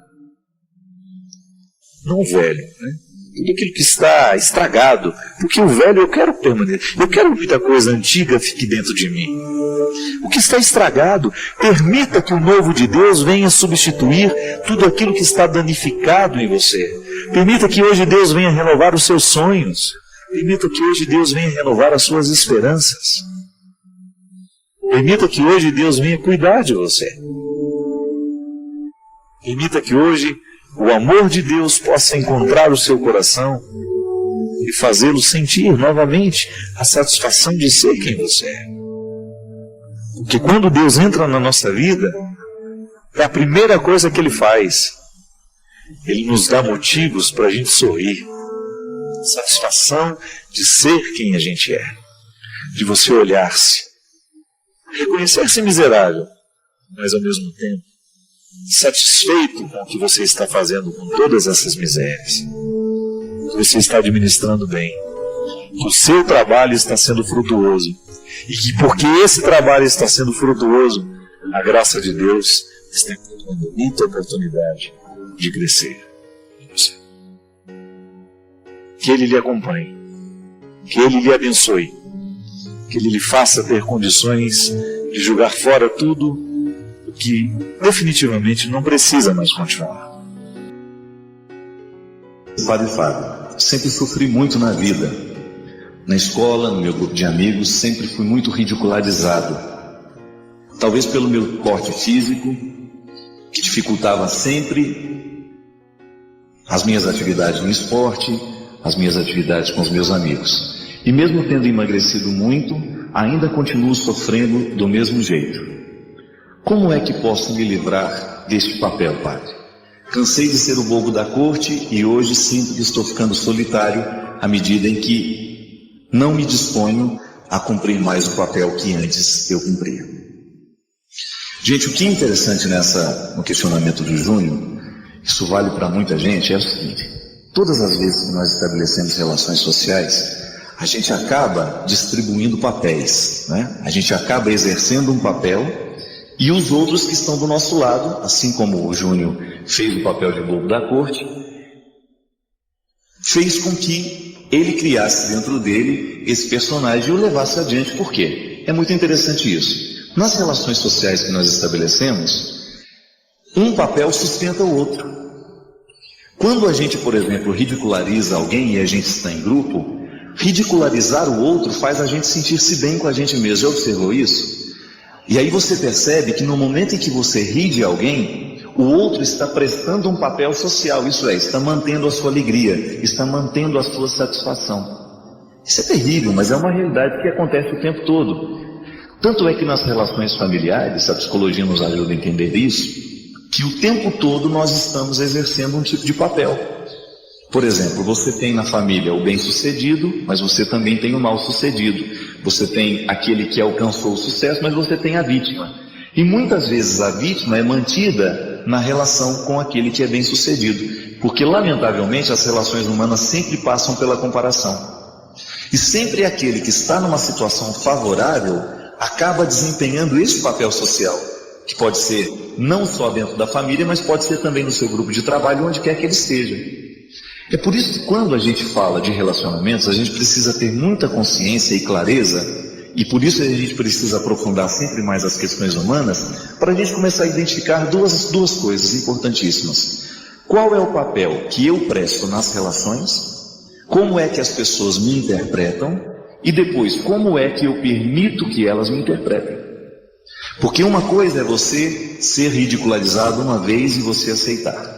Não velho, né? Tudo aquilo que está estragado, porque o velho eu quero permanecer, eu quero que muita coisa antiga fique dentro de mim. O que está estragado, permita que o novo de Deus venha substituir tudo aquilo que está danificado em você. Permita que hoje Deus venha renovar os seus sonhos. Permita que hoje Deus venha renovar as suas esperanças. Permita que hoje Deus venha cuidar de você. Permita que hoje o amor de Deus possa encontrar o seu coração e fazê-lo sentir novamente a satisfação de ser quem você é. Porque quando Deus entra na nossa vida, é a primeira coisa que Ele faz. Ele nos dá motivos para a gente sorrir. Satisfação de ser quem a gente é. De você olhar-se. Reconhecer-se miserável, mas ao mesmo tempo satisfeito com o que você está fazendo com todas essas misérias. Que você está administrando bem. Que o seu trabalho está sendo frutuoso. E que porque esse trabalho está sendo frutuoso, a graça de Deus está dando muita oportunidade de crescer em você. Que Ele lhe acompanhe. Que Ele lhe abençoe. Que Ele lhe faça ter condições de jogar fora tudo o que definitivamente não precisa mais continuar. Padre Fábio, sempre sofri muito na vida. Na escola, no meu grupo de amigos, sempre fui muito ridicularizado. Talvez pelo meu porte físico, que dificultava sempre as minhas atividades no esporte, as minhas atividades com os meus amigos. E mesmo tendo emagrecido muito, ainda continuo sofrendo do mesmo jeito. Como é que posso me livrar deste papel, Padre? Cansei de ser o bobo da corte e hoje sinto que estou ficando solitário à medida em que não me disponho a cumprir mais o papel que antes eu cumpria. Gente, o que é interessante no questionamento do Júnior, isso vale para muita gente, é o seguinte: todas as vezes que nós estabelecemos relações sociais, a gente acaba distribuindo papéis, né? A gente acaba exercendo um papel e os outros que estão do nosso lado, assim como o Júnior fez o papel de bobo da corte, fez com que ele criasse dentro dele esse personagem e o levasse adiante. Por quê? É muito interessante isso. Nas relações sociais que nós estabelecemos, um papel sustenta o outro. Quando a gente, por exemplo, ridiculariza alguém e a gente está em grupo, ridicularizar o outro faz a gente sentir-se bem com a gente mesmo. Já observou isso? E aí você percebe que no momento em que você ri de alguém, o outro está prestando um papel social, isso é, está mantendo a sua alegria, está mantendo a sua satisfação. Isso é terrível, mas é uma realidade que acontece o tempo todo. Tanto é que nas relações familiares, a psicologia nos ajuda a entender isso, que o tempo todo nós estamos exercendo um tipo de papel. Por exemplo, você tem na família o bem-sucedido, mas você também tem o mal-sucedido. Você tem aquele que alcançou o sucesso, mas você tem a vítima. E muitas vezes a vítima é mantida na relação com aquele que é bem-sucedido. Porque, lamentavelmente, as relações humanas sempre passam pela comparação. E sempre aquele que está numa situação favorável acaba desempenhando esse papel social, que pode ser não só dentro da família, mas pode ser também no seu grupo de trabalho, onde quer que ele esteja. É por isso que quando a gente fala de relacionamentos, a gente precisa ter muita consciência e clareza, e por isso a gente precisa aprofundar sempre mais as questões humanas, para a gente começar a identificar duas coisas importantíssimas. Qual é o papel que eu presto nas relações? Como é que as pessoas me interpretam? E depois, como é que eu permito que elas me interpretem? Porque uma coisa é você ser ridicularizado uma vez e você aceitar.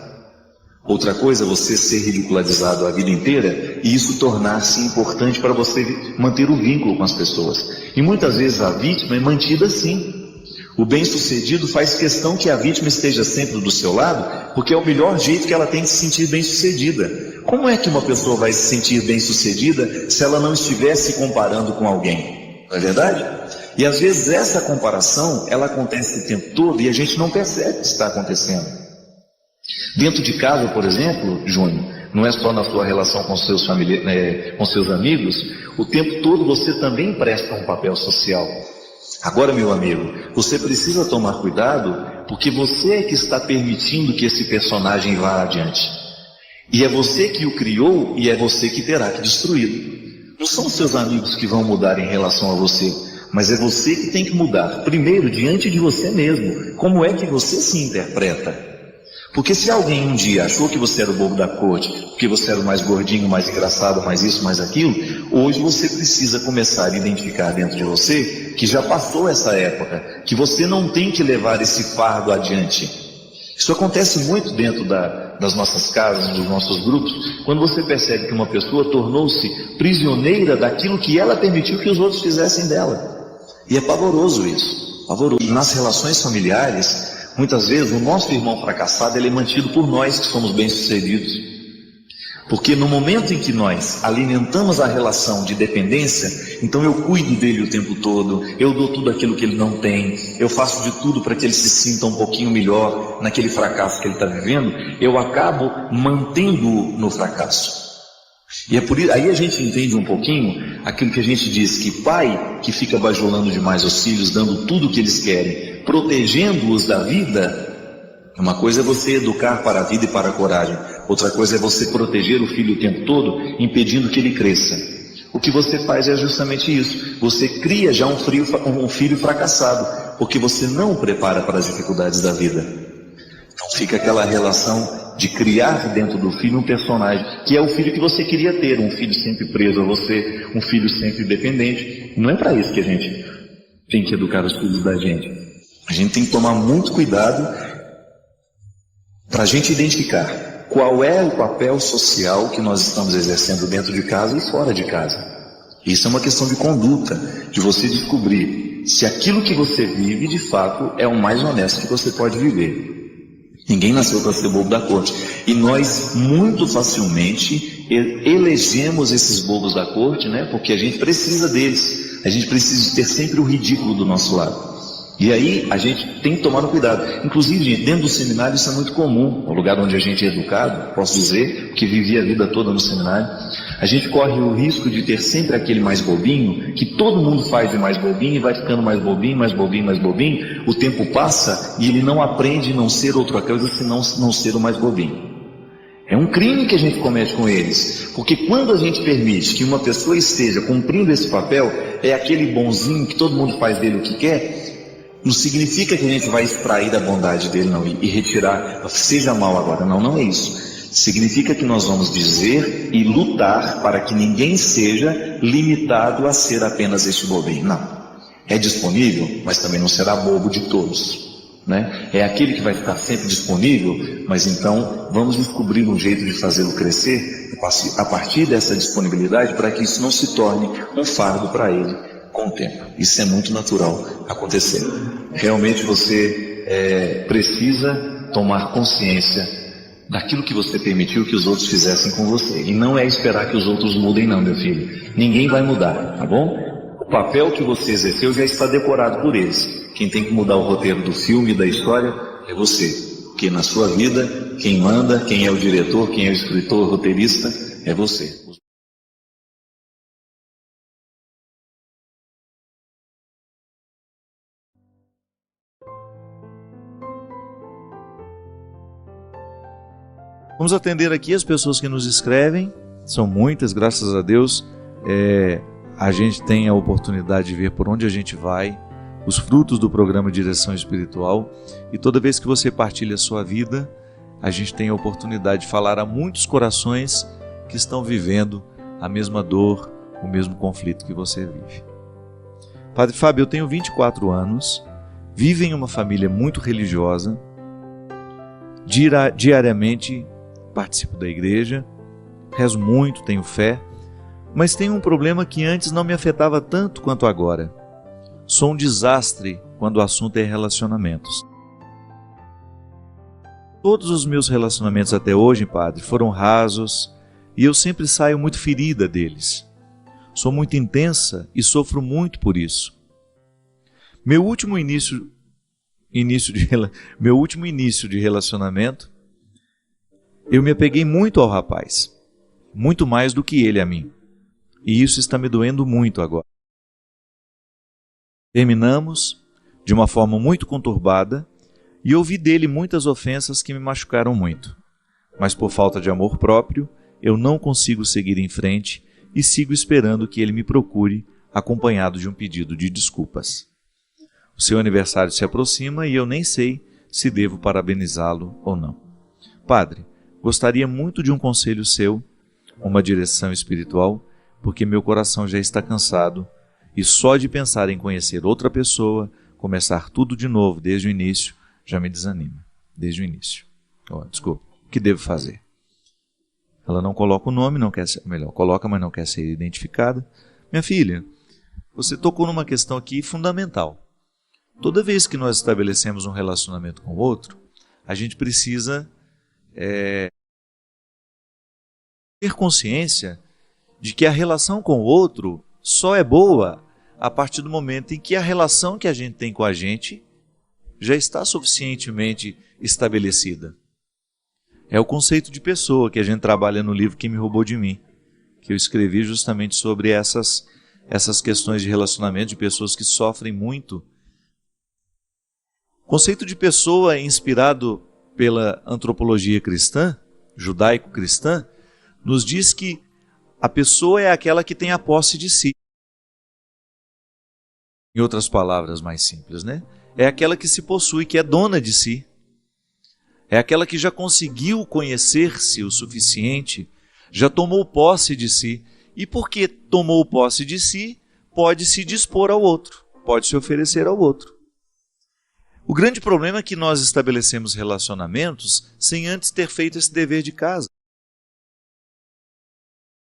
Outra coisa é você ser ridicularizado a vida inteira e isso tornar-se importante para você manter o vínculo com as pessoas. E muitas vezes a vítima é mantida assim. O bem-sucedido faz questão que a vítima esteja sempre do seu lado, porque é o melhor jeito que ela tem de se sentir bem-sucedida. Como é que uma pessoa vai se sentir bem-sucedida se ela não estiver se comparando com alguém? Não é verdade? E às vezes essa comparação, ela acontece o tempo todo e a gente não percebe que está acontecendo. Dentro de casa, por exemplo, Júnior, não é só na sua relação com seus familiares, com seus amigos, o tempo todo você também presta um papel social. Agora, meu amigo, você precisa tomar cuidado, porque você é que está permitindo que esse personagem vá adiante. E é você que o criou e é você que terá que destruí-lo. Não são os seus amigos que vão mudar em relação a você, mas é você que tem que mudar, primeiro diante de você mesmo. Como é que você se interpreta? Porque se alguém um dia achou que você era o bobo da corte, que você era o mais gordinho, mais engraçado, mais isso, mais aquilo, hoje você precisa começar a identificar dentro de você que já passou essa época, que você não tem que levar esse fardo adiante. Isso acontece muito dentro das nossas casas, dos nossos grupos, quando você percebe que uma pessoa tornou-se prisioneira daquilo que ela permitiu que os outros fizessem dela. E é pavoroso isso, pavoroso. E nas relações familiares, muitas vezes o nosso irmão fracassado ele é mantido por nós que somos bem-sucedidos. Porque no momento em que nós alimentamos a relação de dependência, então eu cuido dele o tempo todo, eu dou tudo aquilo que ele não tem, eu faço de tudo para que ele se sinta um pouquinho melhor naquele fracasso que ele está vivendo, eu acabo mantendo-o no fracasso. E é por isso, aí a gente entende um pouquinho aquilo que a gente diz, que pai que fica bajulando demais os filhos, dando tudo o que eles querem, protegendo-os da vida. Uma coisa é você educar para a vida e para a coragem, outra coisa é você proteger o filho o tempo todo, impedindo que ele cresça. O que você faz é justamente isso, você cria já um filho fracassado, porque você não o prepara para as dificuldades da vida. Então fica aquela relação de criar dentro do filho um personagem, que é o filho que você queria ter, um filho sempre preso a você, um filho sempre dependente. Não é para isso que a gente tem que educar os filhos da gente. A gente tem que tomar muito cuidado para a gente identificar qual é o papel social que nós estamos exercendo dentro de casa e fora de casa. Isso é uma questão de conduta, de você descobrir se aquilo que você vive, de fato, é o mais honesto que você pode viver. Ninguém nasceu para ser bobo da corte. E nós, muito facilmente, elegemos esses bobos da corte, né? Porque a gente precisa deles. A gente precisa ter sempre o ridículo do nosso lado. E aí, a gente tem que tomar cuidado. Inclusive, gente, dentro do seminário isso é muito comum. No lugar onde a gente é educado, posso dizer, que vivi a vida toda no seminário, a gente corre o risco de ter sempre aquele mais bobinho, que todo mundo faz de mais bobinho, e vai ficando mais bobinho, mais bobinho, mais bobinho. O tempo passa e ele não aprende a não ser outra coisa, senão não ser o mais bobinho. É um crime que a gente comete com eles, porque quando a gente permite que uma pessoa esteja cumprindo esse papel, é aquele bonzinho que todo mundo faz dele o que quer, não significa que a gente vai extrair da bondade dele, não, e retirar, seja mal agora. Não, não é isso. Significa que nós vamos dizer e lutar para que ninguém seja limitado a ser apenas este bobinho. Não. É disponível, mas também não será bobo de todos, né? É aquele que vai ficar sempre disponível, mas então vamos descobrir um jeito de fazê-lo crescer a partir dessa disponibilidade, para que isso não se torne um fardo para ele com o tempo. Isso é muito natural acontecer. Realmente você precisa tomar consciência daquilo que você permitiu que os outros fizessem com você. E não é esperar que os outros mudem não, meu filho. Ninguém vai mudar, tá bom? O papel que você exerceu já está decorado por eles. Quem tem que mudar o roteiro do filme e da história é você. Porque na sua vida, quem manda, quem é o diretor, quem é o escritor, o roteirista, é você. Vamos atender aqui as pessoas que nos escrevem, são muitas, graças a Deus. A gente tem a oportunidade de ver por onde a gente vai, os frutos do programa Direção Espiritual, e toda vez que você partilha a sua vida, a gente tem a oportunidade de falar a muitos corações que estão vivendo a mesma dor, o mesmo conflito que você vive. Padre Fábio, eu tenho 24 anos, vivo em uma família muito religiosa, diariamente participo da igreja, rezo muito, tenho fé, mas tenho um problema que antes não me afetava tanto quanto agora. Sou um desastre quando o assunto é relacionamentos. Todos os meus relacionamentos até hoje, padre, foram rasos e eu sempre saio muito ferida deles. Sou muito intensa e sofro muito por isso. Meu último início de relacionamento, eu me apeguei muito ao rapaz, muito mais do que ele a mim. E isso está me doendo muito agora. Terminamos de uma forma muito conturbada e ouvi dele muitas ofensas que me machucaram muito. Mas por falta de amor próprio, eu não consigo seguir em frente e sigo esperando que ele me procure, acompanhado de um pedido de desculpas. O seu aniversário se aproxima e eu nem sei se devo parabenizá-lo ou não. Padre, gostaria muito de um conselho seu, uma direção espiritual, porque meu coração já está cansado e só de pensar em conhecer outra pessoa, começar tudo de novo desde o início, já me desanima. Desde o início. Desculpa, o que devo fazer? Ela não coloca o nome, não quer ser, melhor, coloca, mas não quer ser identificada. Minha filha, você tocou numa questão aqui fundamental. Toda vez que nós estabelecemos um relacionamento com o outro, a gente precisa ter consciência de que a relação com o outro só é boa a partir do momento em que a relação que a gente tem com a gente já está suficientemente estabelecida. É o conceito de pessoa que a gente trabalha no livro Quem Me Roubou de Mim, que eu escrevi justamente sobre essas questões de relacionamento de pessoas que sofrem muito. O conceito de pessoa é inspirado pela antropologia cristã, judaico-cristã, nos diz que a pessoa é aquela que tem a posse de si. Em outras palavras mais simples, né? É aquela que se possui, que é dona de si. É aquela que já conseguiu conhecer-se o suficiente, já tomou posse de si. E porque tomou posse de si, pode se dispor ao outro, pode se oferecer ao outro. O grande problema é que nós estabelecemos relacionamentos sem antes ter feito esse dever de casa.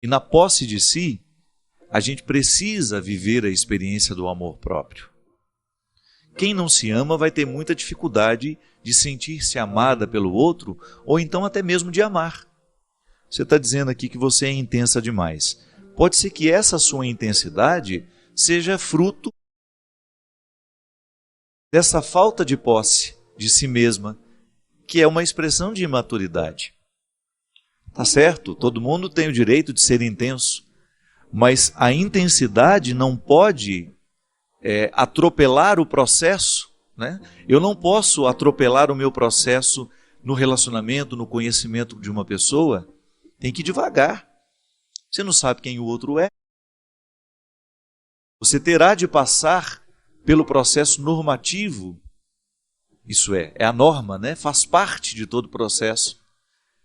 E na posse de si, a gente precisa viver a experiência do amor próprio. Quem não se ama vai ter muita dificuldade de sentir-se amada pelo outro, ou então até mesmo de amar. Você está dizendo aqui que você é intensa demais. Pode ser que essa sua intensidade seja fruto dessa falta de posse de si mesma, que é uma expressão de imaturidade. Tá certo? Todo mundo tem o direito de ser intenso, mas a intensidade não pode atropelar o processo, né? Eu não posso atropelar o meu processo no relacionamento, no conhecimento de uma pessoa. Tem que ir devagar. Você não sabe quem o outro é. Você terá de passar pelo processo normativo. Isso é a norma, né? Faz parte de todo o processo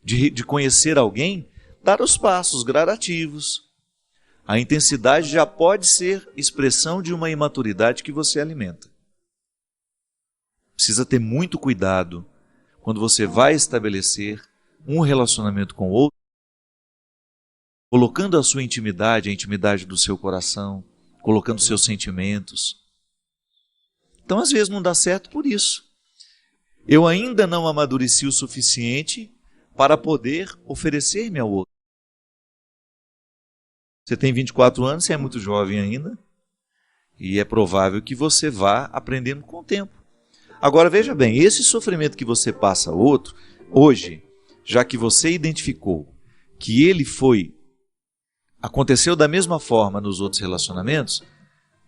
de conhecer alguém, dar os passos gradativos. A intensidade já pode ser expressão de uma imaturidade que você alimenta. Precisa ter muito cuidado quando você vai estabelecer um relacionamento com o outro, colocando a sua intimidade, a intimidade do seu coração, colocando seus sentimentos. Então, às vezes, não dá certo por isso. Eu ainda não amadureci o suficiente para poder oferecer-me ao outro. Você tem 24 anos, você é muito jovem ainda, e é provável que você vá aprendendo com o tempo. Agora, veja bem, esse sofrimento que você passa ao outro, hoje, já que você identificou que ele aconteceu da mesma forma nos outros relacionamentos,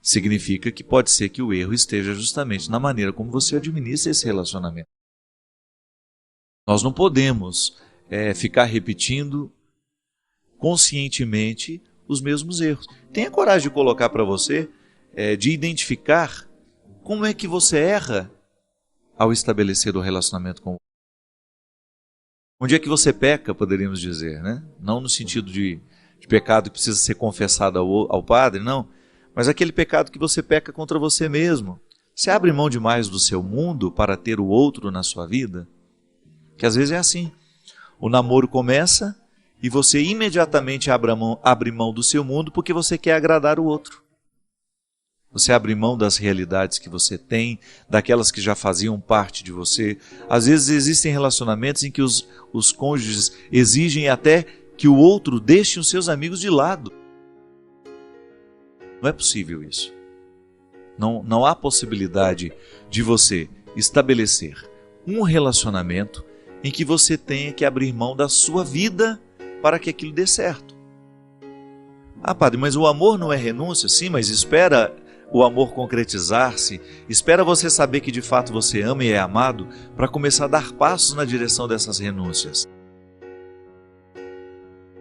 significa que pode ser que o erro esteja justamente na maneira como você administra esse relacionamento. Nós não podemos ficar repetindo conscientemente os mesmos erros. Tenha coragem de colocar para você, de identificar como é que você erra ao estabelecer o relacionamento com o outro. Onde é que você peca, poderíamos dizer, né? Não no sentido de pecado que precisa ser confessado ao padre, não. Mas aquele pecado que você peca contra você mesmo. Você abre mão demais do seu mundo para ter o outro na sua vida? Que às vezes é assim. O namoro começa e você imediatamente abre mão do seu mundo porque você quer agradar o outro. Você abre mão das realidades que você tem, daquelas que já faziam parte de você. Às vezes existem relacionamentos em que os cônjuges exigem até que o outro deixe os seus amigos de lado. Não é possível isso. Não há possibilidade de você estabelecer um relacionamento em que você tenha que abrir mão da sua vida para que aquilo dê certo. Ah, padre, mas o amor não é renúncia? Sim, mas espera o amor concretizar-se, espera você saber que de fato você ama e é amado, para começar a dar passos na direção dessas renúncias.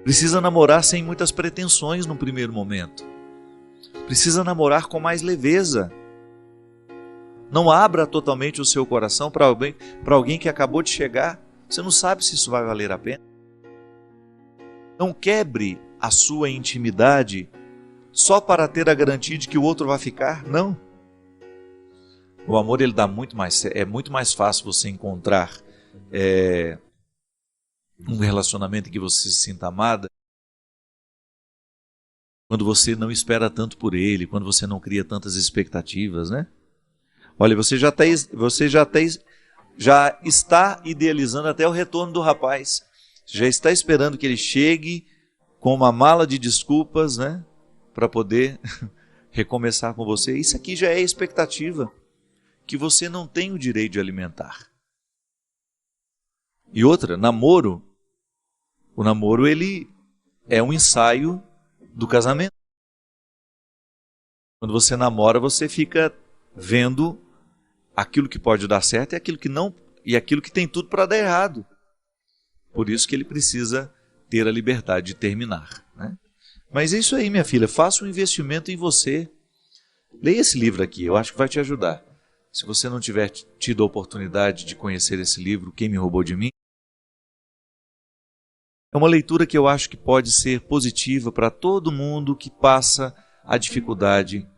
Precisa namorar sem muitas pretensões no primeiro momento. Precisa namorar com mais leveza. Não abra totalmente o seu coração para alguém que acabou de chegar. Você não sabe se isso vai valer a pena. Não quebre a sua intimidade só para ter a garantia de que o outro vai ficar. Não. O amor ele é muito mais fácil você encontrar um relacionamento em que você se sinta amada quando você não espera tanto por ele, quando você não cria tantas expectativas, né? Olha, você já está idealizando até o retorno do rapaz. Já está esperando que ele chegue com uma mala de desculpas, né, para poder recomeçar com você. Isso aqui já é expectativa que você não tem o direito de alimentar. E outra, o namoro ele é um ensaio do casamento. Quando você namora, você fica vendo aquilo que pode dar certo e aquilo que não, e aquilo que tem tudo para dar errado. Por isso que ele precisa ter a liberdade de terminar, né? Mas é isso aí, minha filha, faça um investimento em você. Leia esse livro aqui, eu acho que vai te ajudar. Se você não tiver tido a oportunidade de conhecer esse livro, Quem Me Roubou de Mim, é uma leitura que eu acho que pode ser positiva para todo mundo que passa a dificuldade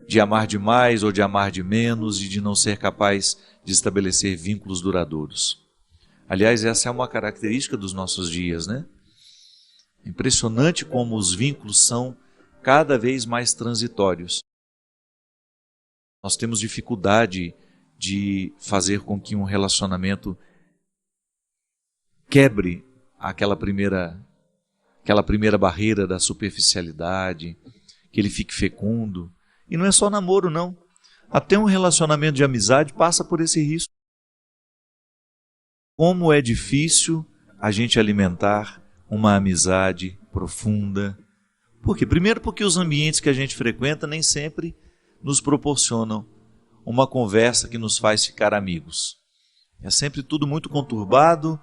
de amar demais ou de amar de menos e de não ser capaz de estabelecer vínculos duradouros. Aliás, essa é uma característica dos nossos dias, né? Impressionante como os vínculos são cada vez mais transitórios. Nós temos dificuldade de fazer com que um relacionamento quebre aquela primeira barreira da superficialidade, que ele fique fecundo. E não é só namoro, não. Até um relacionamento de amizade passa por esse risco. Como é difícil a gente alimentar uma amizade profunda. Por quê? Primeiro porque os ambientes que a gente frequenta nem sempre nos proporcionam uma conversa que nos faz ficar amigos. É sempre tudo muito conturbado,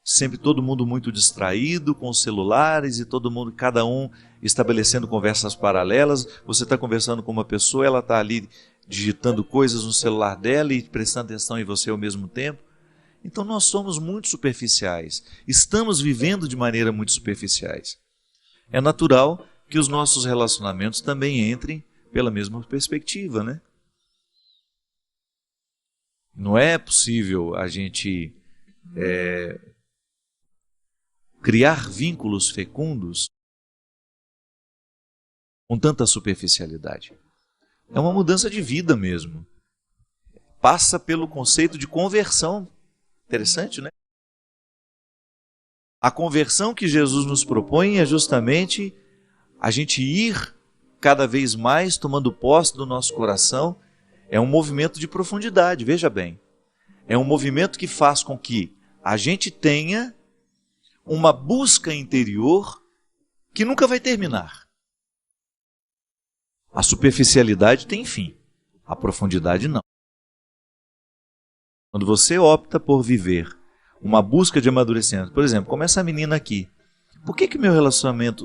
sempre todo mundo muito distraído com os celulares e todo mundo, cada um estabelecendo conversas paralelas. Você está conversando com uma pessoa, ela está ali digitando coisas no celular dela e prestando atenção em você ao mesmo tempo. Então nós somos muito superficiais, estamos vivendo de maneira muito superficiais. É natural que os nossos relacionamentos também entrem pela mesma perspectiva, né? Não é possível a gente criar vínculos fecundos com tanta superficialidade. É uma mudança de vida mesmo. Passa pelo conceito de conversão. Interessante, né? A conversão que Jesus nos propõe é justamente a gente ir cada vez mais tomando posse do nosso coração. É um movimento de profundidade, veja bem. É um movimento que faz com que a gente tenha uma busca interior que nunca vai terminar. A superficialidade tem fim, a profundidade não. Quando você opta por viver uma busca de amadurecimento, por exemplo, como essa menina aqui, por que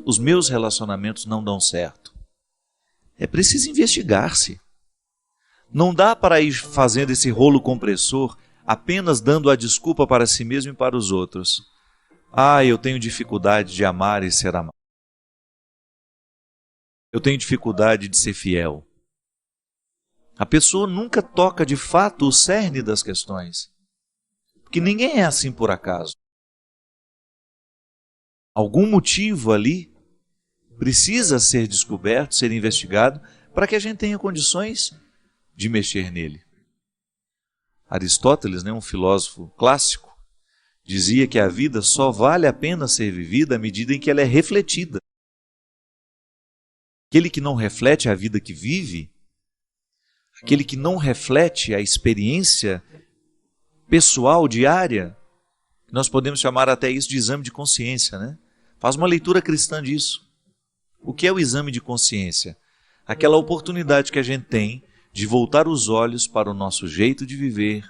os meus relacionamentos não dão certo? É preciso investigar-se. Não dá para ir fazendo esse rolo compressor apenas dando a desculpa para si mesmo e para os outros. Eu tenho dificuldade de amar e ser amado. Eu tenho dificuldade de ser fiel. A pessoa nunca toca de fato o cerne das questões. Porque ninguém é assim por acaso. Algum motivo ali precisa ser descoberto, ser investigado, para que a gente tenha condições de mexer nele. Aristóteles, um filósofo clássico, dizia que a vida só vale a pena ser vivida à medida em que ela é refletida. Aquele que não reflete a vida que vive, aquele que não reflete a experiência pessoal, diária, nós podemos chamar até isso de exame de consciência, né? Faz uma leitura cristã disso. O que é o exame de consciência? Aquela oportunidade que a gente tem de voltar os olhos para o nosso jeito de viver,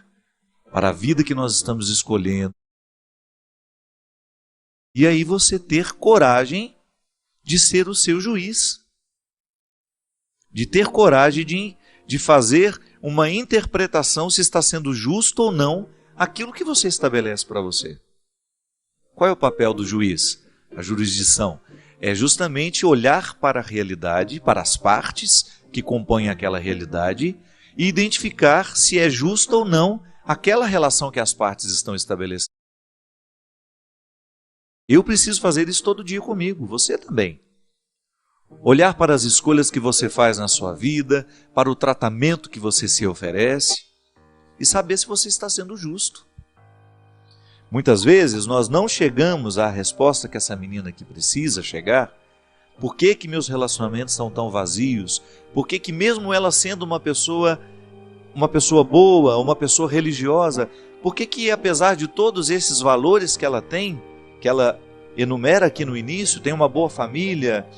para a vida que nós estamos escolhendo. E aí você ter coragem de ser o seu juiz. De ter coragem de fazer uma interpretação se está sendo justo ou não aquilo que você estabelece para você. Qual é o papel do juiz? A jurisdição é justamente olhar para a realidade, para as partes que compõem aquela realidade e identificar se é justa ou não aquela relação que as partes estão estabelecendo. Eu preciso fazer isso todo dia comigo, você também. Olhar para as escolhas que você faz na sua vida, para o tratamento que você se oferece e saber se você está sendo justo. Muitas vezes nós não chegamos à resposta que essa menina aqui precisa chegar. Por que meus relacionamentos são tão vazios? Por que mesmo ela sendo uma pessoa boa, uma pessoa religiosa, por que apesar de todos esses valores que ela tem, que ela enumera aqui no início, tem uma boa família,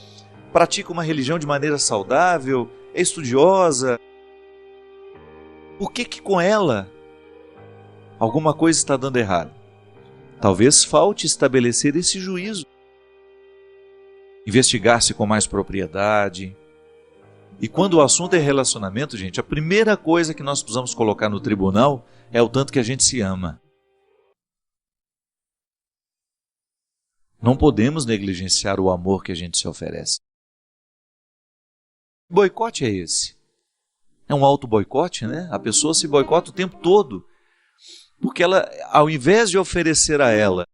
pratica uma religião de maneira saudável, é estudiosa, por que com ela alguma coisa está dando errado? Talvez falte estabelecer esse juízo, investigar-se com mais propriedade. E quando o assunto é relacionamento, gente, a primeira coisa que nós precisamos colocar no tribunal é o tanto que a gente se ama. Não podemos negligenciar o amor que a gente se oferece. Que boicote é esse? É um auto-boicote, né? A pessoa se boicota o tempo todo, porque ela, ao invés de oferecer a ela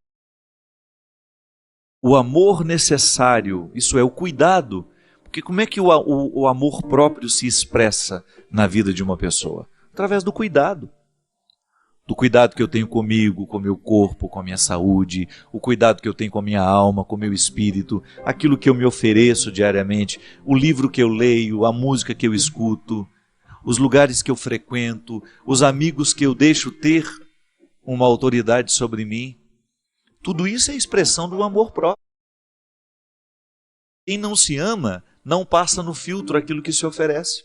o amor necessário, isso é, o cuidado, porque como é que o amor próprio se expressa na vida de uma pessoa? Através do cuidado. Do cuidado que eu tenho comigo, com o meu corpo, com a minha saúde, o cuidado que eu tenho com a minha alma, com o meu espírito, aquilo que eu me ofereço diariamente, o livro que eu leio, a música que eu escuto, os lugares que eu frequento, os amigos que eu deixo ter uma autoridade sobre mim. Tudo isso é expressão do amor próprio. Quem não se ama não passa no filtro aquilo que se oferece.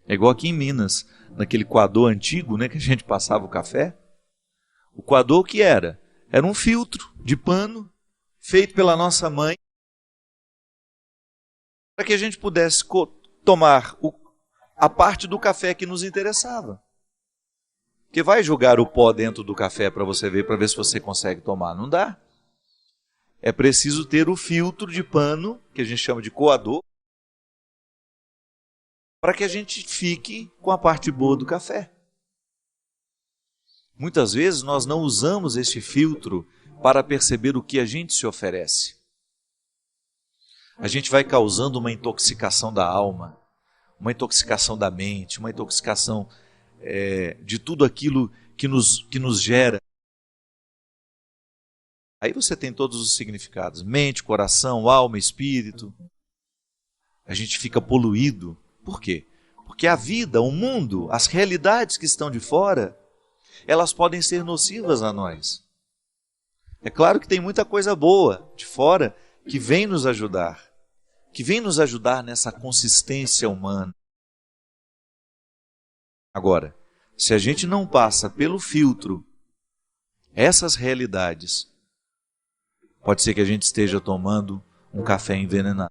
É igual aqui em Minas, naquele coador antigo, né, que a gente passava o café. O coador que era? Era um filtro de pano feito pela nossa mãe para que a gente pudesse tomar a parte do café que nos interessava. Porque vai jogar o pó dentro do café para você ver, para ver se você consegue tomar. Não dá. É preciso ter o filtro de pano, que a gente chama de coador, para que a gente fique com a parte boa do café. Muitas vezes nós não usamos este filtro para perceber o que a gente se oferece. A gente vai causando uma intoxicação da alma, uma intoxicação da mente, uma intoxicação de tudo aquilo que nos gera. Aí você tem todos os significados, mente, coração, alma, espírito. A gente fica poluído. Por quê? Porque a vida, o mundo, as realidades que estão de fora, elas podem ser nocivas a nós. É claro que tem muita coisa boa de fora que vem nos ajudar, nessa consistência humana. Agora, se a gente não passa pelo filtro essas realidades, pode ser que a gente esteja tomando um café envenenado.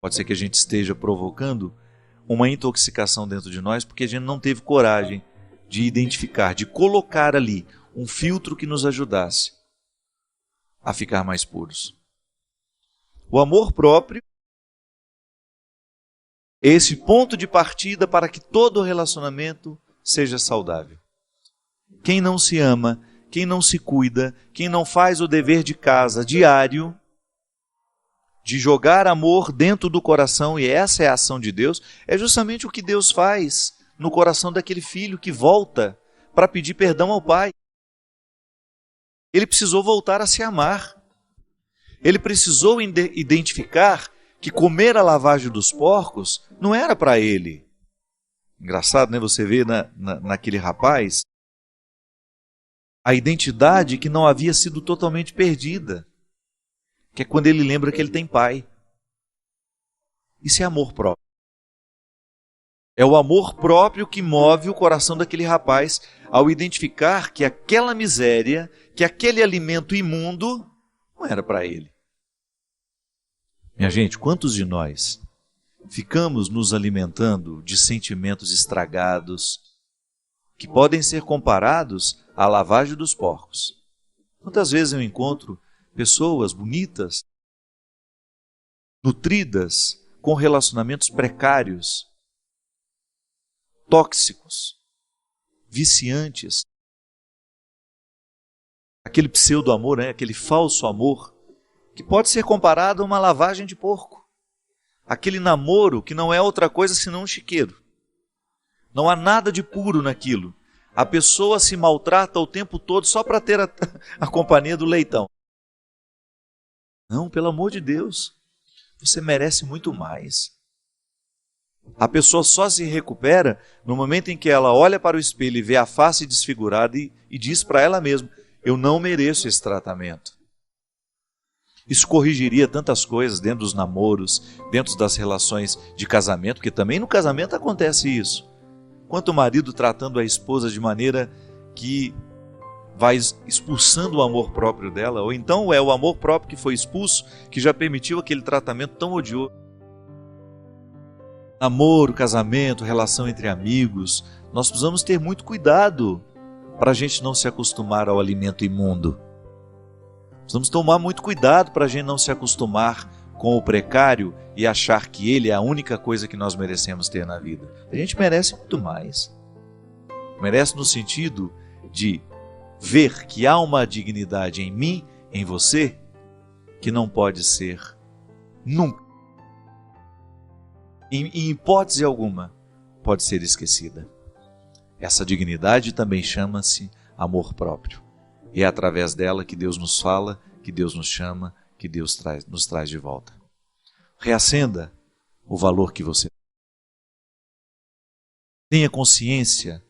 Pode ser que a gente esteja provocando uma intoxicação dentro de nós porque a gente não teve coragem de identificar, de colocar ali um filtro que nos ajudasse a ficar mais puros. O amor próprio é esse ponto de partida para que todo relacionamento seja saudável. Quem não se ama, quem não se cuida, quem não faz o dever de casa diário, de jogar amor dentro do coração, e essa é a ação de Deus, é justamente o que Deus faz no coração daquele filho que volta para pedir perdão ao pai. Ele precisou voltar a se amar. Ele precisou identificar que comer a lavagem dos porcos não era para ele. Engraçado, né? Você vê naquele rapaz a identidade que não havia sido totalmente perdida, que é quando ele lembra que ele tem pai. Isso é amor próprio. É o amor próprio que move o coração daquele rapaz ao identificar que aquela miséria, que aquele alimento imundo não era para ele. Minha gente, quantos de nós ficamos nos alimentando de sentimentos estragados que podem ser comparados à lavagem dos porcos? Quantas vezes eu encontro pessoas bonitas, nutridas, com relacionamentos precários, tóxicos, viciantes. Aquele pseudo-amor, né? Aquele falso amor, que pode ser comparado a uma lavagem de porco. Aquele namoro que não é outra coisa senão um chiqueiro. Não há nada de puro naquilo. A pessoa se maltrata o tempo todo só para ter a companhia do leitão. Não, pelo amor de Deus, você merece muito mais. A pessoa só se recupera no momento em que ela olha para o espelho e vê a face desfigurada e diz para ela mesma: eu não mereço esse tratamento. Isso corrigiria tantas coisas dentro dos namoros, dentro das relações de casamento, porque também no casamento acontece isso. Quanto o marido tratando a esposa de maneira que vai expulsando o amor próprio dela, ou então é o amor próprio que foi expulso, que já permitiu aquele tratamento tão odioso. Namoro, casamento, relação entre amigos, nós precisamos ter muito cuidado para a gente não se acostumar ao alimento imundo. Precisamos tomar muito cuidado para a gente não se acostumar com o precário e achar que ele é a única coisa que nós merecemos ter na vida. A gente merece muito mais. Merece no sentido de ver que há uma dignidade em mim, em você, que não pode ser nunca, em hipótese alguma, pode ser esquecida. Essa dignidade também chama-se amor próprio. E é através dela que Deus nos fala, que Deus nos chama, que Deus nos traz de volta. Reacenda o valor que você tem. Tenha consciência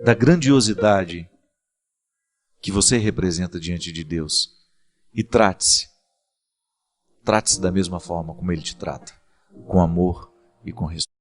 da grandiosidade que você representa diante de Deus e trate-se. Trate-se da mesma forma como Ele te trata, com amor e com respeito.